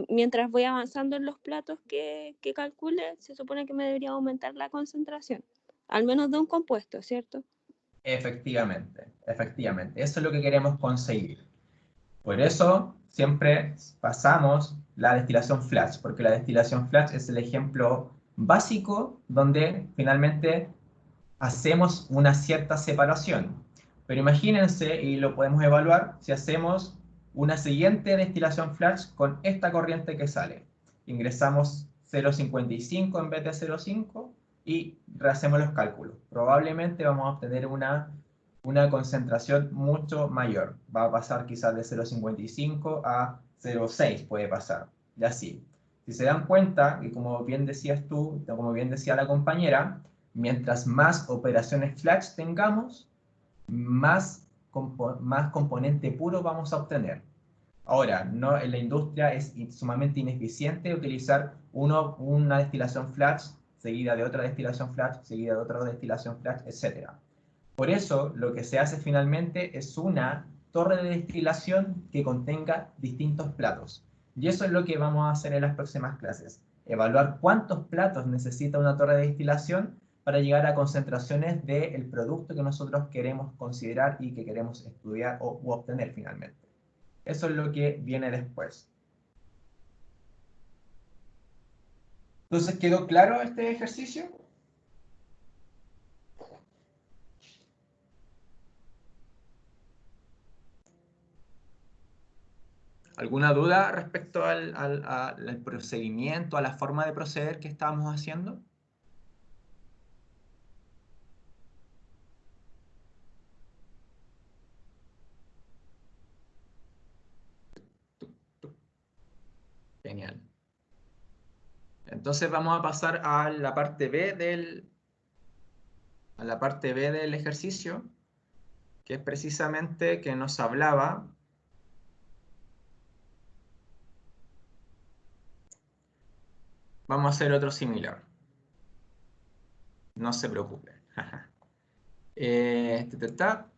[SPEAKER 5] mientras voy avanzando en los platos que calcule, se supone que me debería aumentar la concentración, al menos de un compuesto, ¿cierto?
[SPEAKER 1] Efectivamente, efectivamente. Eso es lo que queremos conseguir. Por eso siempre pasamos la destilación flash, porque la destilación flash es el ejemplo básico donde finalmente hacemos una cierta separación. Pero imagínense, y lo podemos evaluar, si hacemos una siguiente destilación flash con esta corriente que sale. Ingresamos 0,55 en vez de 0,5 y rehacemos los cálculos. Probablemente vamos a obtener una concentración mucho mayor. Va a pasar quizás de 0,55 a 0,6 puede pasar. Y así. Si se dan cuenta, y como bien decías tú, como bien decía la compañera, mientras más operaciones flash tengamos, más componente puro vamos a obtener. Ahora, no, en la industria es sumamente ineficiente utilizar una destilación flash seguida de otra destilación flash, seguida de otra destilación flash, etc. Por eso, lo que se hace finalmente es una torre de destilación que contenga distintos platos. Y eso es lo que vamos a hacer en las próximas clases. Evaluar cuántos platos necesita una torre de destilación para llegar a concentraciones del producto que nosotros queremos considerar y que queremos estudiar u obtener finalmente. Eso es lo que viene después. Entonces, ¿quedó claro este ejercicio? ¿Alguna duda respecto al procedimiento, a la forma de proceder que estábamos haciendo? Genial. Entonces vamos a pasar a la parte B del ejercicio, que es precisamente que nos hablaba. Vamos a hacer otro similar. No se preocupe. Ta.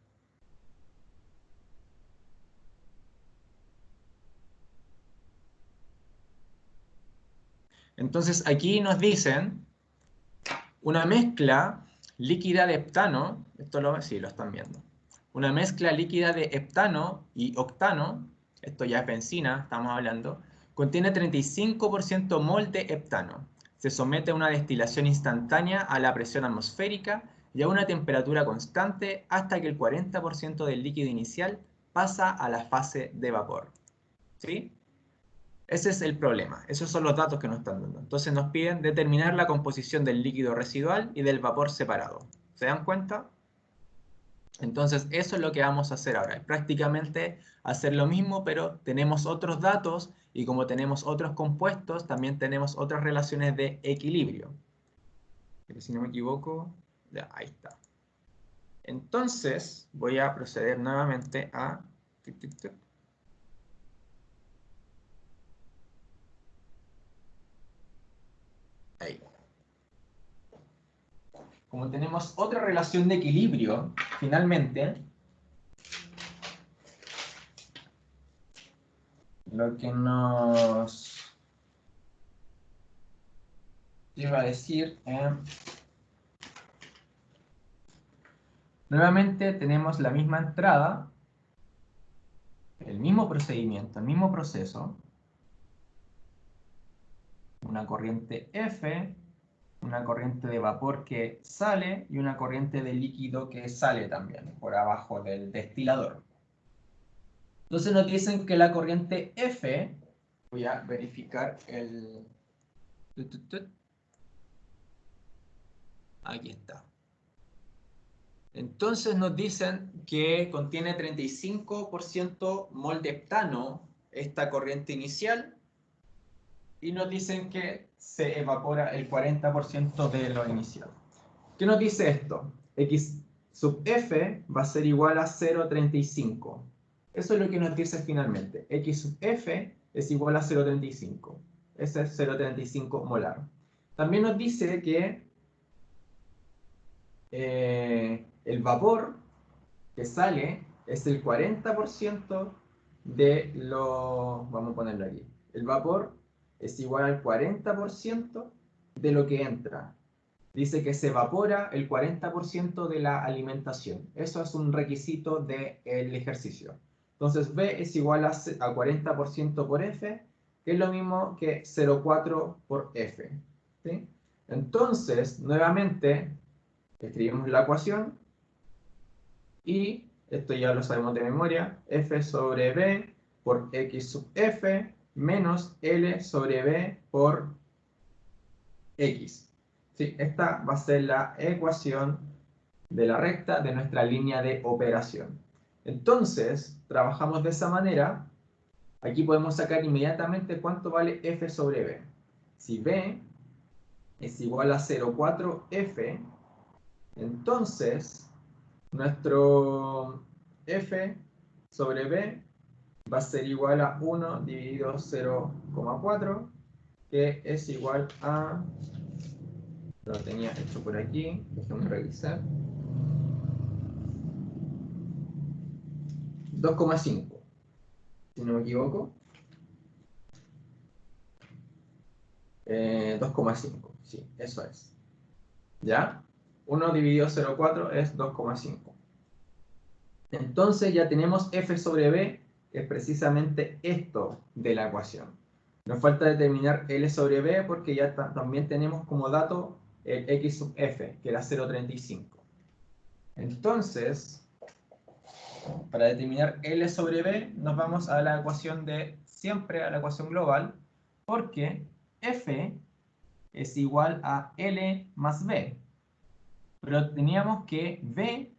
[SPEAKER 1] Entonces aquí nos dicen una mezcla líquida de heptano, sí, lo están viendo. Una mezcla líquida de heptano y octano, esto ya es benzina, estamos hablando, contiene 35% mol de heptano. Se somete a una destilación instantánea a la presión atmosférica y a una temperatura constante hasta que el 40% del líquido inicial pasa a la fase de vapor. ¿Sí? Ese es el problema, esos son los datos que nos están dando. Entonces nos piden determinar la composición del líquido residual y del vapor separado. ¿Se dan cuenta? Entonces eso es lo que vamos a hacer ahora. Es prácticamente hacer lo mismo, pero tenemos otros datos y como tenemos otros compuestos, también tenemos otras relaciones de equilibrio. Si no me equivoco, ya, ahí está. Entonces voy a proceder nuevamente a... Ahí. Como tenemos otra relación de equilibrio, finalmente, lo que nos iba a decir, nuevamente tenemos la misma entrada, el mismo procedimiento, el mismo proceso, una corriente F, una corriente de vapor que sale y una corriente de líquido que sale también por abajo del destilador. Entonces nos dicen que la corriente F, voy a verificar el... Aquí está. Entonces nos dicen que contiene 35% mol de heptano esta corriente inicial y nos dicen que se evapora el 40% de lo inicial. ¿Qué nos dice esto? X sub F va a ser igual a 0,35. Eso es lo que nos dice finalmente. X sub F es igual a 0,35. Ese es 0,35 molar. También nos dice que el vapor que sale es el 40% de lo... Vamos a ponerlo aquí. El vapor es igual al 40% de lo que entra. Dice que se evapora el 40% de la alimentación. Eso es un requisito del ejercicio. Entonces B es igual a 40% por F, que es lo mismo que 0,4 por F. ¿Sí? Entonces, nuevamente, escribimos la ecuación y esto ya lo sabemos de memoria, F sobre B por X sub F menos L sobre B por X. Sí, esta va a ser la ecuación de la recta de nuestra línea de operación. Entonces, trabajamos de esa manera. Aquí podemos sacar inmediatamente cuánto vale F sobre B. Si B es igual a 0,4F, entonces nuestro F sobre B va a ser igual a 1 dividido 0,4, que es igual a... Lo tenía hecho por aquí, déjame revisar. 2,5, si no me equivoco. 2,5, sí, eso es. ¿Ya? 1 dividido 0,4 es 2,5. Entonces ya tenemos F sobre B, que es precisamente esto de la ecuación. Nos falta determinar L sobre B porque ya también tenemos como dato el X sub F, que era 0,35. Entonces, para determinar L sobre B, nos vamos a la ecuación de siempre, a la ecuación global, porque F es igual a L más B. Pero teníamos que B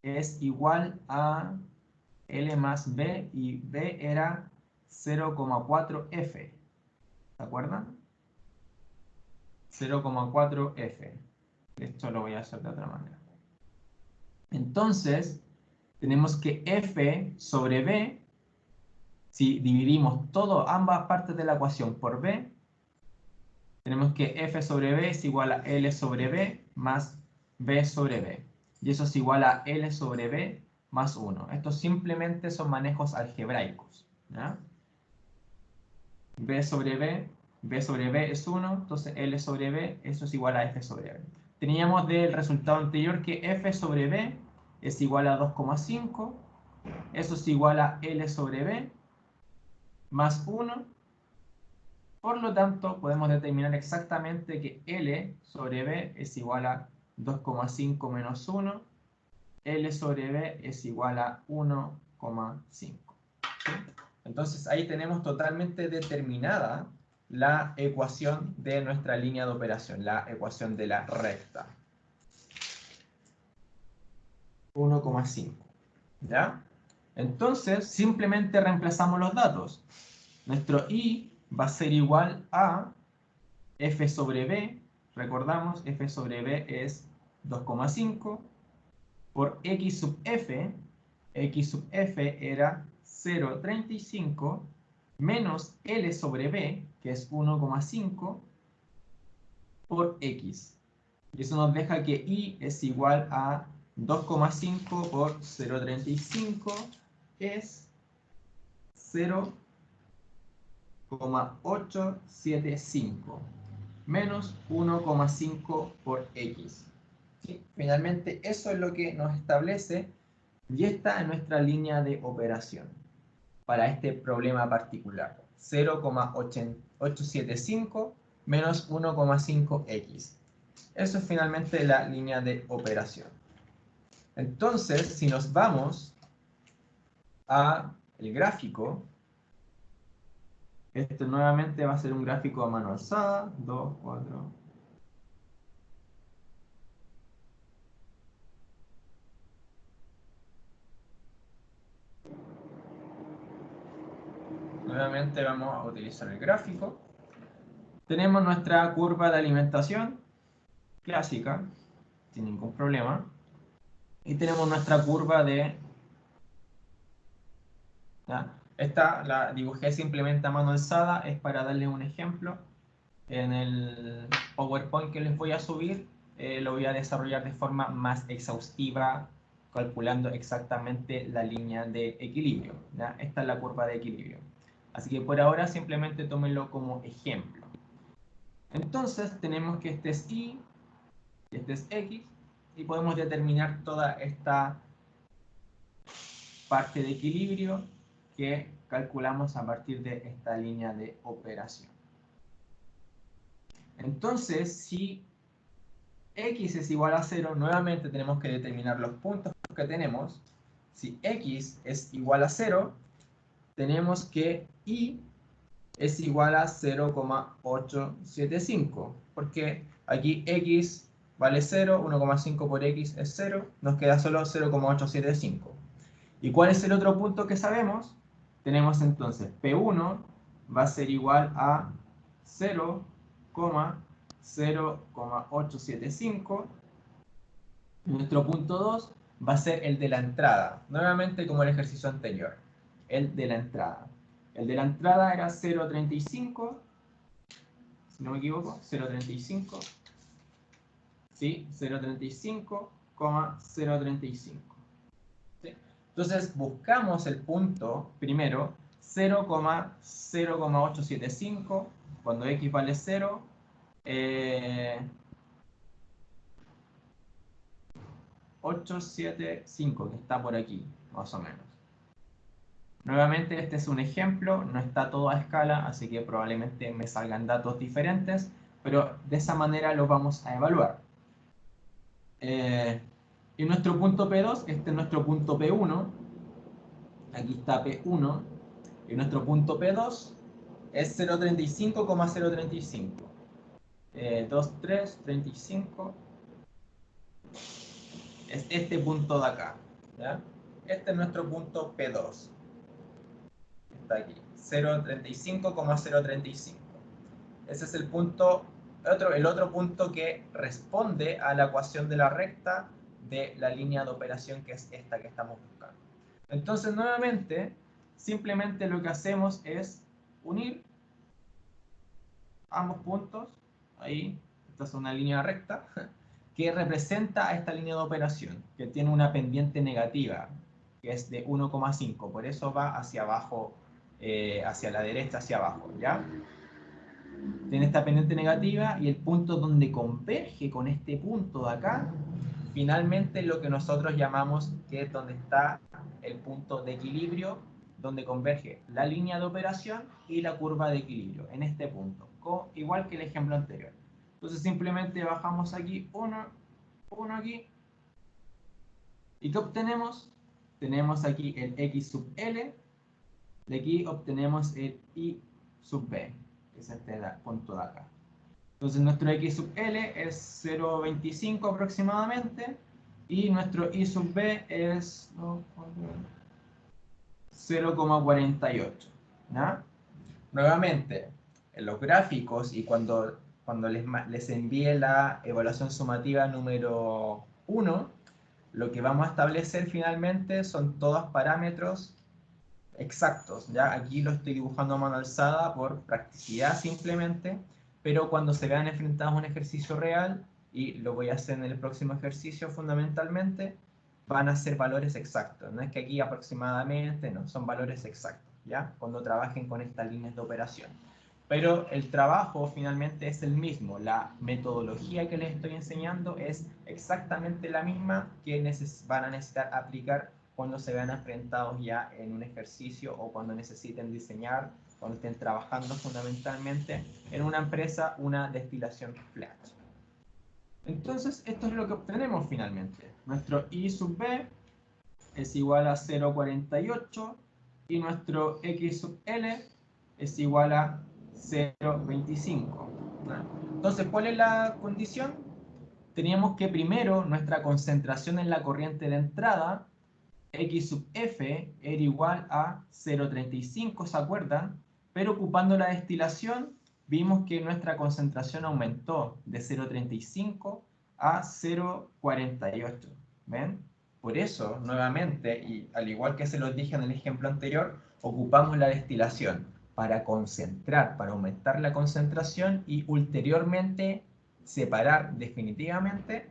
[SPEAKER 1] es igual a L más B y B era 0,4F. ¿Se acuerdan? 0,4f. Esto lo voy a hacer de otra manera. Entonces, tenemos que f sobre b, si dividimos ambas partes de la ecuación por b, tenemos que f sobre b es igual a L sobre b más b sobre b. Y eso es igual a L sobre b más 1. Estos simplemente son manejos algebraicos, ¿ya? B sobre b es 1, entonces L sobre b, eso es igual a f sobre b. Teníamos del resultado anterior que f sobre b es igual a 2,5, eso es igual a L sobre b más 1. Por lo tanto, podemos determinar exactamente que L sobre b es igual a 2,5 menos 1, L sobre b es igual a 1,5. ¿Sí? Entonces ahí tenemos totalmente determinada la ecuación de nuestra línea de operación, la ecuación de la recta. 1,5. ¿Ya? Entonces simplemente reemplazamos los datos. Nuestro I va a ser igual a f sobre b, recordamos, f sobre b es 2,5, por x sub f era 0,35, menos L sobre b, que es 1,5, por x. Y eso nos deja que I es igual a 2,5 por 0,35, es 0,875 menos 1,5 por x. ¿Sí? Finalmente, eso es lo que nos establece y esta es nuestra línea de operación para este problema particular. 0,875 menos 1,5x. Eso es finalmente la línea de operación. Entonces, si nos vamos a el gráfico, este nuevamente va a ser un gráfico a mano alzada, 2, 4. Nuevamente vamos a utilizar el gráfico. Tenemos nuestra curva de alimentación, clásica, sin ningún problema. Y tenemos nuestra curva de... ¿ya? Esta la dibujé simplemente a mano alzada, es para darles un ejemplo. En el PowerPoint que les voy a subir, lo voy a desarrollar de forma más exhaustiva, calculando exactamente la línea de equilibrio, ¿ya? Esta es la curva de equilibrio. Así que por ahora simplemente tómenlo como ejemplo. Entonces tenemos que este es Y, y este es X, y podemos determinar toda esta parte de equilibrio que calculamos a partir de esta línea de operación. Entonces, si x es igual a 0, nuevamente tenemos que determinar los puntos que tenemos. Si x es igual a 0, tenemos que y es igual a 0,875, porque aquí x vale 0, 1,5 por x es 0, nos queda solo 0,875. ¿Y cuál es el otro punto que sabemos? Tenemos entonces P1 va a ser igual a 0,0875. Nuestro punto 2 va a ser el de la entrada, nuevamente como el ejercicio anterior, el de la entrada. El de la entrada era 0,35, si no me equivoco, 0,35, ¿sí? 0,35,035. ¿Sí? Entonces buscamos el punto, primero, 0,0875, cuando x vale 0, 875, que está por aquí, más o menos. Nuevamente, este es un ejemplo, no está todo a escala, así que probablemente me salgan datos diferentes, pero de esa manera lo vamos a evaluar. Y nuestro punto P2, este es nuestro punto P1, aquí está P1, y nuestro punto P2 es 0,35,035. 2, 3, 35. Es este punto de acá, ¿ya? Este es nuestro punto P2. Está aquí, 0,35,035. Ese es el punto el otro punto que responde a la ecuación de la recta de la línea de operación, que es esta que estamos buscando. Entonces, nuevamente, simplemente lo que hacemos es unir ambos puntos. Ahí, esta es una línea recta que representa a esta línea de operación, que tiene una pendiente negativa, que es de 1,5. Por eso va hacia abajo, hacia la derecha, hacia abajo, ¿ya? Tiene esta pendiente negativa y el punto donde converge con este punto de acá, finalmente lo que nosotros llamamos que es donde está el punto de equilibrio, donde converge la línea de operación y la curva de equilibrio, en este punto, igual que el ejemplo anterior. Entonces simplemente bajamos aquí uno aquí. ¿Y qué obtenemos? Tenemos aquí el x sub L, de aquí obtenemos el y sub B, que es este punto de acá. Entonces nuestro x sub L es 0,25 aproximadamente, y nuestro y sub B es 0,48. ¿Ya? Nuevamente, en los gráficos y cuando les envíe la evaluación sumativa número 1, lo que vamos a establecer finalmente son todos parámetros exactos. ¿Ya? Aquí lo estoy dibujando a mano alzada por practicidad simplemente, pero cuando se vean enfrentados a un ejercicio real, y lo voy a hacer en el próximo ejercicio fundamentalmente, van a ser valores exactos. No es que aquí aproximadamente, no, son valores exactos, ¿ya? Cuando trabajen con estas líneas de operación. Pero el trabajo finalmente es el mismo. La metodología que les estoy enseñando es exactamente la misma que van a necesitar aplicar cuando se vean enfrentados ya en un ejercicio o cuando necesiten diseñar, cuando estén trabajando fundamentalmente en una empresa, una destilación flash. Entonces, esto es lo que obtenemos finalmente. Nuestro I sub B es igual a 0,48 y nuestro X sub L es igual a 0,25. Entonces, ¿cuál es la condición? Teníamos que primero nuestra concentración en la corriente de entrada, X sub F, era igual a 0,35, ¿se acuerdan? Pero ocupando la destilación, vimos que nuestra concentración aumentó de 0,35 a 0,48. ¿Ven? Por eso, nuevamente, y al igual que se los dije en el ejemplo anterior, ocupamos la destilación para concentrar, para aumentar la concentración y ulteriormente separar definitivamente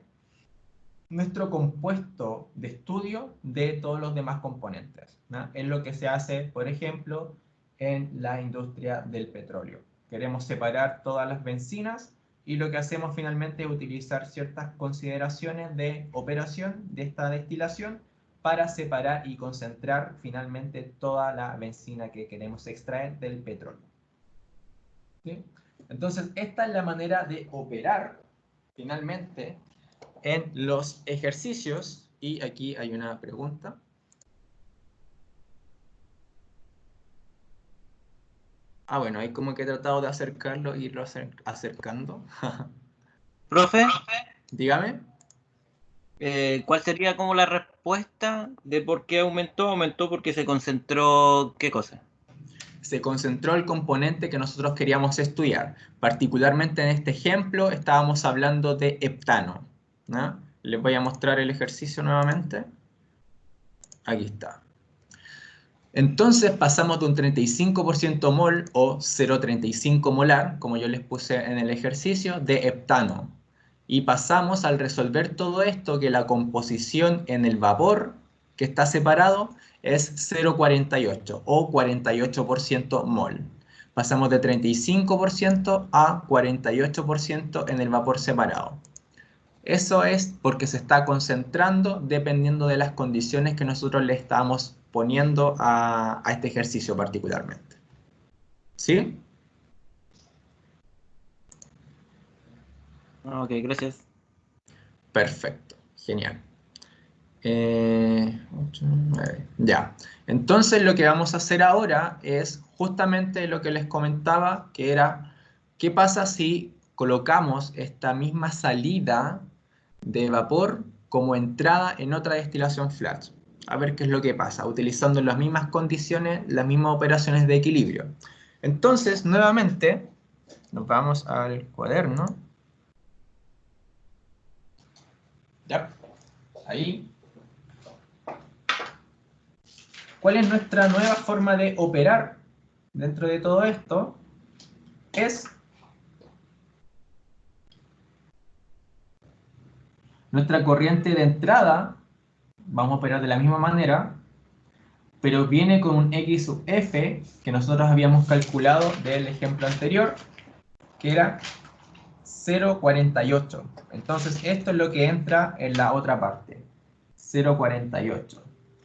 [SPEAKER 1] nuestro compuesto de estudio de todos los demás componentes, ¿no? Es lo que se hace, por ejemplo, en la industria del petróleo. Queremos separar todas las bencinas y lo que hacemos finalmente es utilizar ciertas consideraciones de operación de esta destilación para separar y concentrar finalmente toda la bencina que queremos extraer del petróleo. ¿Sí? Entonces, esta es la manera de operar finalmente en los ejercicios, y aquí hay una pregunta. Ah, bueno, ahí como que he tratado de acercarlo, irlo acercando.
[SPEAKER 2] Profe,
[SPEAKER 1] Dígame.
[SPEAKER 2] ¿cuál sería como la respuesta de por qué aumentó? Aumentó porque se concentró, ¿qué cosa?
[SPEAKER 1] Se concentró el componente que nosotros queríamos estudiar. Particularmente en este ejemplo estábamos hablando de heptano, ¿no? Les voy a mostrar el ejercicio nuevamente. Aquí está. Entonces pasamos de un 35% mol o 0,35 molar, como yo les puse en el ejercicio, de heptano. Y pasamos al resolver todo esto que la composición en el vapor que está separado es 0,48 o 48% mol. Pasamos de 35% a 48% en el vapor separado. Eso es porque se está concentrando dependiendo de las condiciones que nosotros le estamos poniendo a este ejercicio particularmente. ¿Sí?
[SPEAKER 2] Ok, gracias.
[SPEAKER 1] Perfecto, genial. Ya, entonces lo que vamos a hacer ahora es justamente lo que les comentaba, que era, ¿qué pasa si colocamos esta misma salida de vapor como entrada en otra destilación flash? A ver qué es lo que pasa, utilizando las mismas condiciones, las mismas operaciones de equilibrio. Entonces, nuevamente, nos vamos al cuaderno. Ya, ahí. ¿Cuál es nuestra nueva forma de operar dentro de todo esto? Es nuestra corriente de entrada, vamos a operar de la misma manera, pero viene con un X sub F que nosotros habíamos calculado del ejemplo anterior, que era 0,48. Entonces esto es lo que entra en la otra parte, 0,48.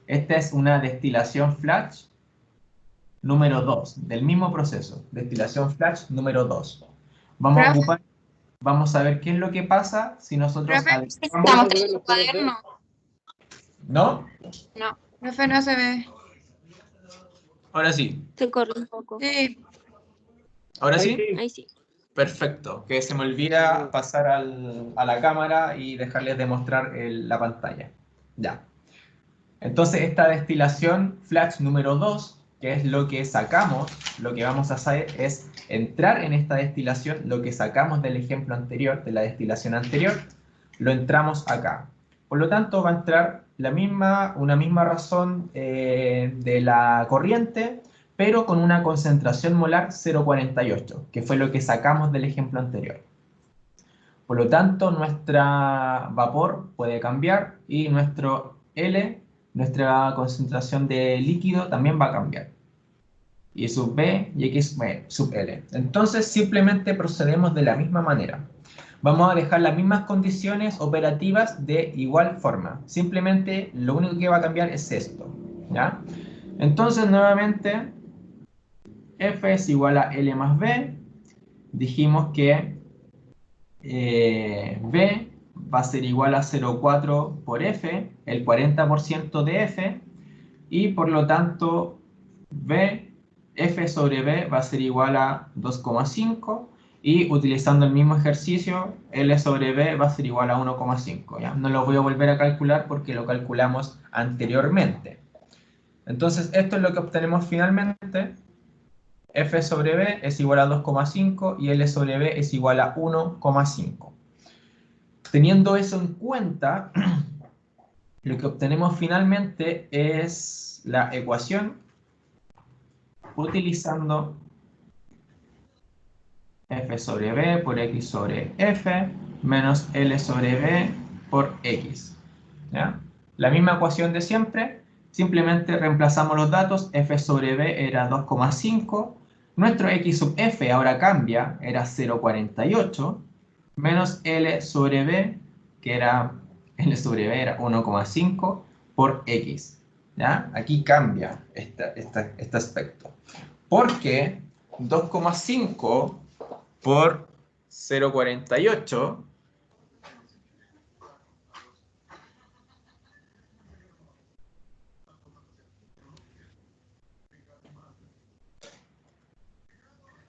[SPEAKER 1] Esta es una destilación flash número 2, del mismo proceso, destilación flash número 2. Vamos a ver qué es lo que pasa si nosotros
[SPEAKER 4] Profe,
[SPEAKER 1] adecuamos...
[SPEAKER 4] estamos en su cuaderno.
[SPEAKER 1] ¿No?
[SPEAKER 4] No, profe, no se ve.
[SPEAKER 1] Ahora sí.
[SPEAKER 5] Se corre un poco.
[SPEAKER 4] Sí,
[SPEAKER 1] ¿Ahora
[SPEAKER 3] Ahí
[SPEAKER 1] sí?
[SPEAKER 3] sí.
[SPEAKER 5] Ahí sí.
[SPEAKER 1] Perfecto. Que se me olvida pasar a la cámara y dejarles de mostrar la pantalla. Ya. Entonces esta destilación flash número 2, que es lo que sacamos, lo que vamos a hacer es entrar en esta destilación, lo que sacamos del ejemplo anterior, de la destilación anterior, lo entramos acá. Por lo tanto va a entrar una misma razón de la corriente, pero con una concentración molar 0,48, que fue lo que sacamos del ejemplo anterior. Por lo tanto, nuestra vapor puede cambiar y nuestro L, nuestra concentración de líquido, también va a cambiar. Y sub B y X sub L. Entonces, simplemente procedemos de la misma manera. Vamos a dejar las mismas condiciones operativas de igual forma. Simplemente, lo único que va a cambiar es esto, ¿ya? Entonces, nuevamente, F es igual a L más B. Dijimos que B va a ser igual a 0,4 por F, el 40% de F, y por lo tanto F sobre B va a ser igual a 2,5, y utilizando el mismo ejercicio, L sobre B va a ser igual a 1,5. ¿ya? No lo voy a volver a calcular porque lo calculamos anteriormente. Entonces esto es lo que obtenemos finalmente. F sobre B es igual a 2,5 y L sobre B es igual a 1,5. Teniendo eso en cuenta, lo que obtenemos finalmente es la ecuación utilizando F sobre B por X sobre F menos L sobre B por X. ¿Ya? La misma ecuación de siempre, simplemente reemplazamos los datos. F sobre B era 2,5. Nuestro X sub F ahora cambia, era 0,48, menos L sobre B, que era L sobre B era 1,5 por X. ¿Ya? Aquí cambia este aspecto. Porque 2,5 por 0,48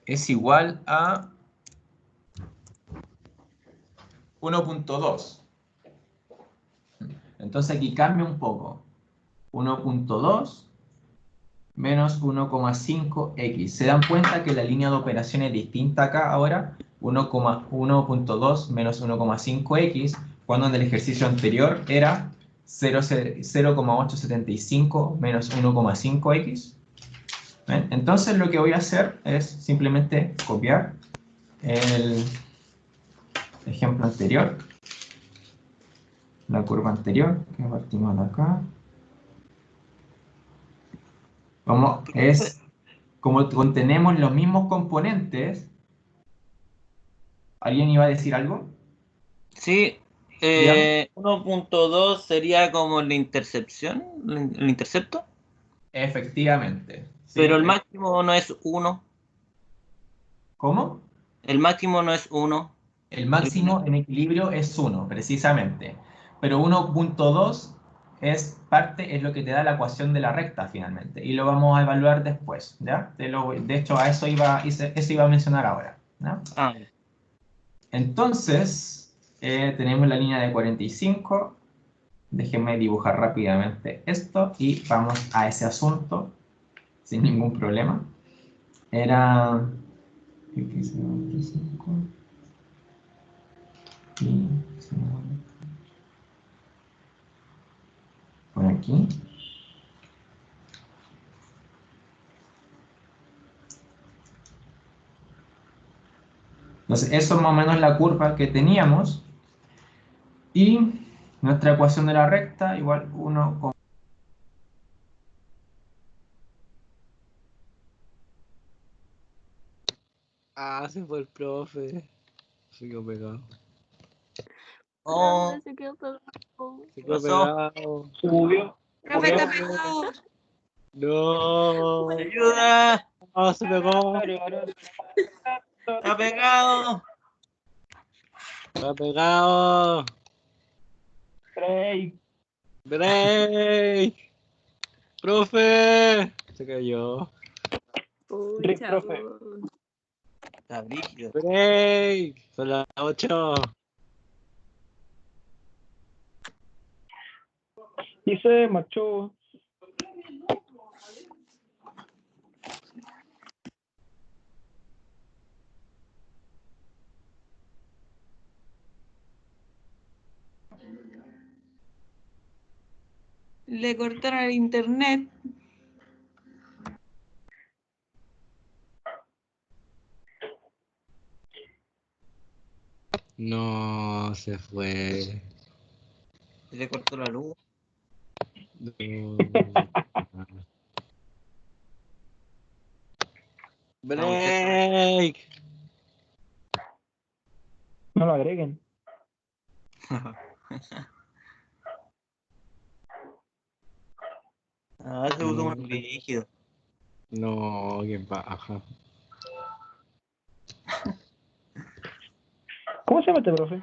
[SPEAKER 1] es igual a 1,2. Entonces aquí cambia un poco. 1,2 menos 1,5x. ¿Se dan cuenta que la línea de operación es distinta acá ahora? 1,2 menos 1,5x, cuando en el ejercicio anterior era 0,875 menos 1,5x. Entonces lo que voy a hacer es simplemente copiar el ejemplo anterior, la curva anterior, que partimos de acá. Como contenemos los mismos componentes, ¿alguien iba a decir algo?
[SPEAKER 2] Sí, 1.2 sería como la intercepción, el intercepto,
[SPEAKER 1] Efectivamente. ¿sí?
[SPEAKER 2] pero el máximo no es 1.
[SPEAKER 1] ¿Cómo?
[SPEAKER 2] El máximo no es 1.
[SPEAKER 1] El máximo en equilibrio es 1, precisamente. Pero 1,2 es lo que te da la ecuación de la recta finalmente. Y lo vamos a evaluar después, ¿ya? De hecho, eso iba a mencionar ahora, ¿no?
[SPEAKER 2] Ah,
[SPEAKER 1] Entonces, tenemos la línea de 45. Déjenme dibujar rápidamente esto y vamos a ese asunto sin ningún problema. Era... aquí. Entonces, eso es más o menos la curva que teníamos. Y nuestra ecuación de la recta igual 1,
[SPEAKER 3] Ah, se fue el profe. Se quedó pegado.
[SPEAKER 2] Oh,
[SPEAKER 5] Se quedó pegado.
[SPEAKER 3] Se quedó
[SPEAKER 2] pasó?
[SPEAKER 3] pegado.
[SPEAKER 4] Profe, está
[SPEAKER 3] Profe.
[SPEAKER 4] pegado.
[SPEAKER 3] No.
[SPEAKER 2] ¡Ayuda!
[SPEAKER 3] No, se pegó.
[SPEAKER 2] ¡Está pegado!
[SPEAKER 3] Está pegado. Break. Profe. Se cayó.
[SPEAKER 5] Pucha,
[SPEAKER 2] Está brígido.
[SPEAKER 3] Break. Son las 8.
[SPEAKER 6] Y se marchó.
[SPEAKER 4] Le cortaron el internet.
[SPEAKER 3] No, se fue.
[SPEAKER 2] Se le cortó la luz.
[SPEAKER 3] No. Break.
[SPEAKER 6] No lo agreguen.
[SPEAKER 2] Ah, se puso muy brígido.
[SPEAKER 3] No, qué baja.
[SPEAKER 6] ¿Cómo se llama este profe?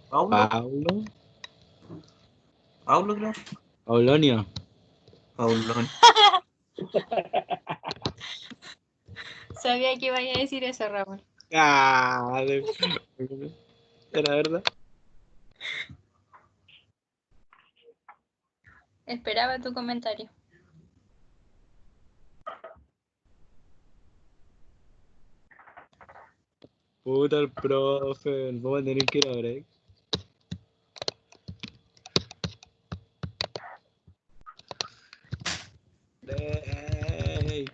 [SPEAKER 2] ¿Paulo?
[SPEAKER 3] Paulo.
[SPEAKER 2] ¿Paulo, creo?
[SPEAKER 3] Paulonio.
[SPEAKER 2] Paulón.
[SPEAKER 4] Sabía que iba a decir eso, Raúl.
[SPEAKER 3] Ah, era verdad.
[SPEAKER 4] Esperaba tu comentario.
[SPEAKER 3] Puta el profe. Vamos a tener que ir a break. Break.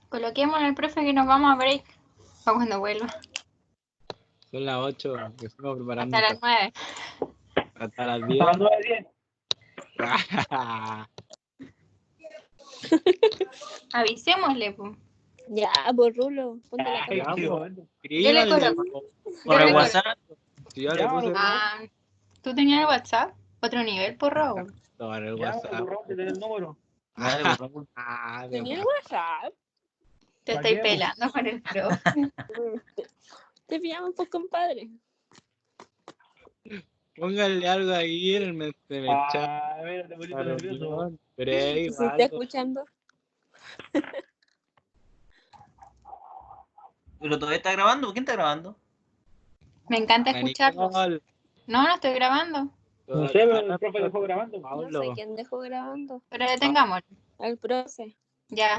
[SPEAKER 4] Coloquémosle al profe que nos vamos a break. Para cuando vuelva.
[SPEAKER 3] Son las 8. Que estamos preparando
[SPEAKER 4] Hasta las 9.
[SPEAKER 3] hasta las
[SPEAKER 6] Hasta las
[SPEAKER 3] 10.
[SPEAKER 6] 9:10.
[SPEAKER 4] Avisémosle, pues.
[SPEAKER 5] Ya, por Rulo, ponte la
[SPEAKER 6] Ay,
[SPEAKER 5] cámara.
[SPEAKER 6] qué
[SPEAKER 3] Vamos.
[SPEAKER 6] bueno.
[SPEAKER 4] Yo le coloco.
[SPEAKER 2] Por
[SPEAKER 4] Yo
[SPEAKER 2] el
[SPEAKER 4] le
[SPEAKER 2] WhatsApp.
[SPEAKER 3] Si ya le
[SPEAKER 6] Ya,
[SPEAKER 3] puse
[SPEAKER 6] lo-
[SPEAKER 4] Ah, ¿tú tenías el WhatsApp? Otro nivel, por Raúl.
[SPEAKER 3] tomar el
[SPEAKER 6] Ya,
[SPEAKER 3] WhatsApp.
[SPEAKER 6] tu Raúl, te el número.
[SPEAKER 2] Dale, por favor.
[SPEAKER 3] Ah,
[SPEAKER 5] ¿Tenía el WhatsApp?
[SPEAKER 4] Te
[SPEAKER 6] ¿Para
[SPEAKER 4] estoy
[SPEAKER 6] qué,
[SPEAKER 4] pelando con el profe.
[SPEAKER 5] Te pillamos, pues, compadre.
[SPEAKER 3] Póngale algo ahí en el chat.
[SPEAKER 6] A ver, te pusiste nervioso.
[SPEAKER 3] Break,
[SPEAKER 5] Si está escuchando.
[SPEAKER 2] ¿Pero todavía está grabando? ¿Quién está grabando?
[SPEAKER 4] Me encanta escucharlos.
[SPEAKER 3] Nicole.
[SPEAKER 4] No, no estoy grabando.
[SPEAKER 6] No sé, pero el profe dejó grabando.
[SPEAKER 5] No
[SPEAKER 3] Pablo.
[SPEAKER 5] sé quién dejó grabando.
[SPEAKER 4] Pero detengamos.
[SPEAKER 5] Al profe.
[SPEAKER 4] Ya.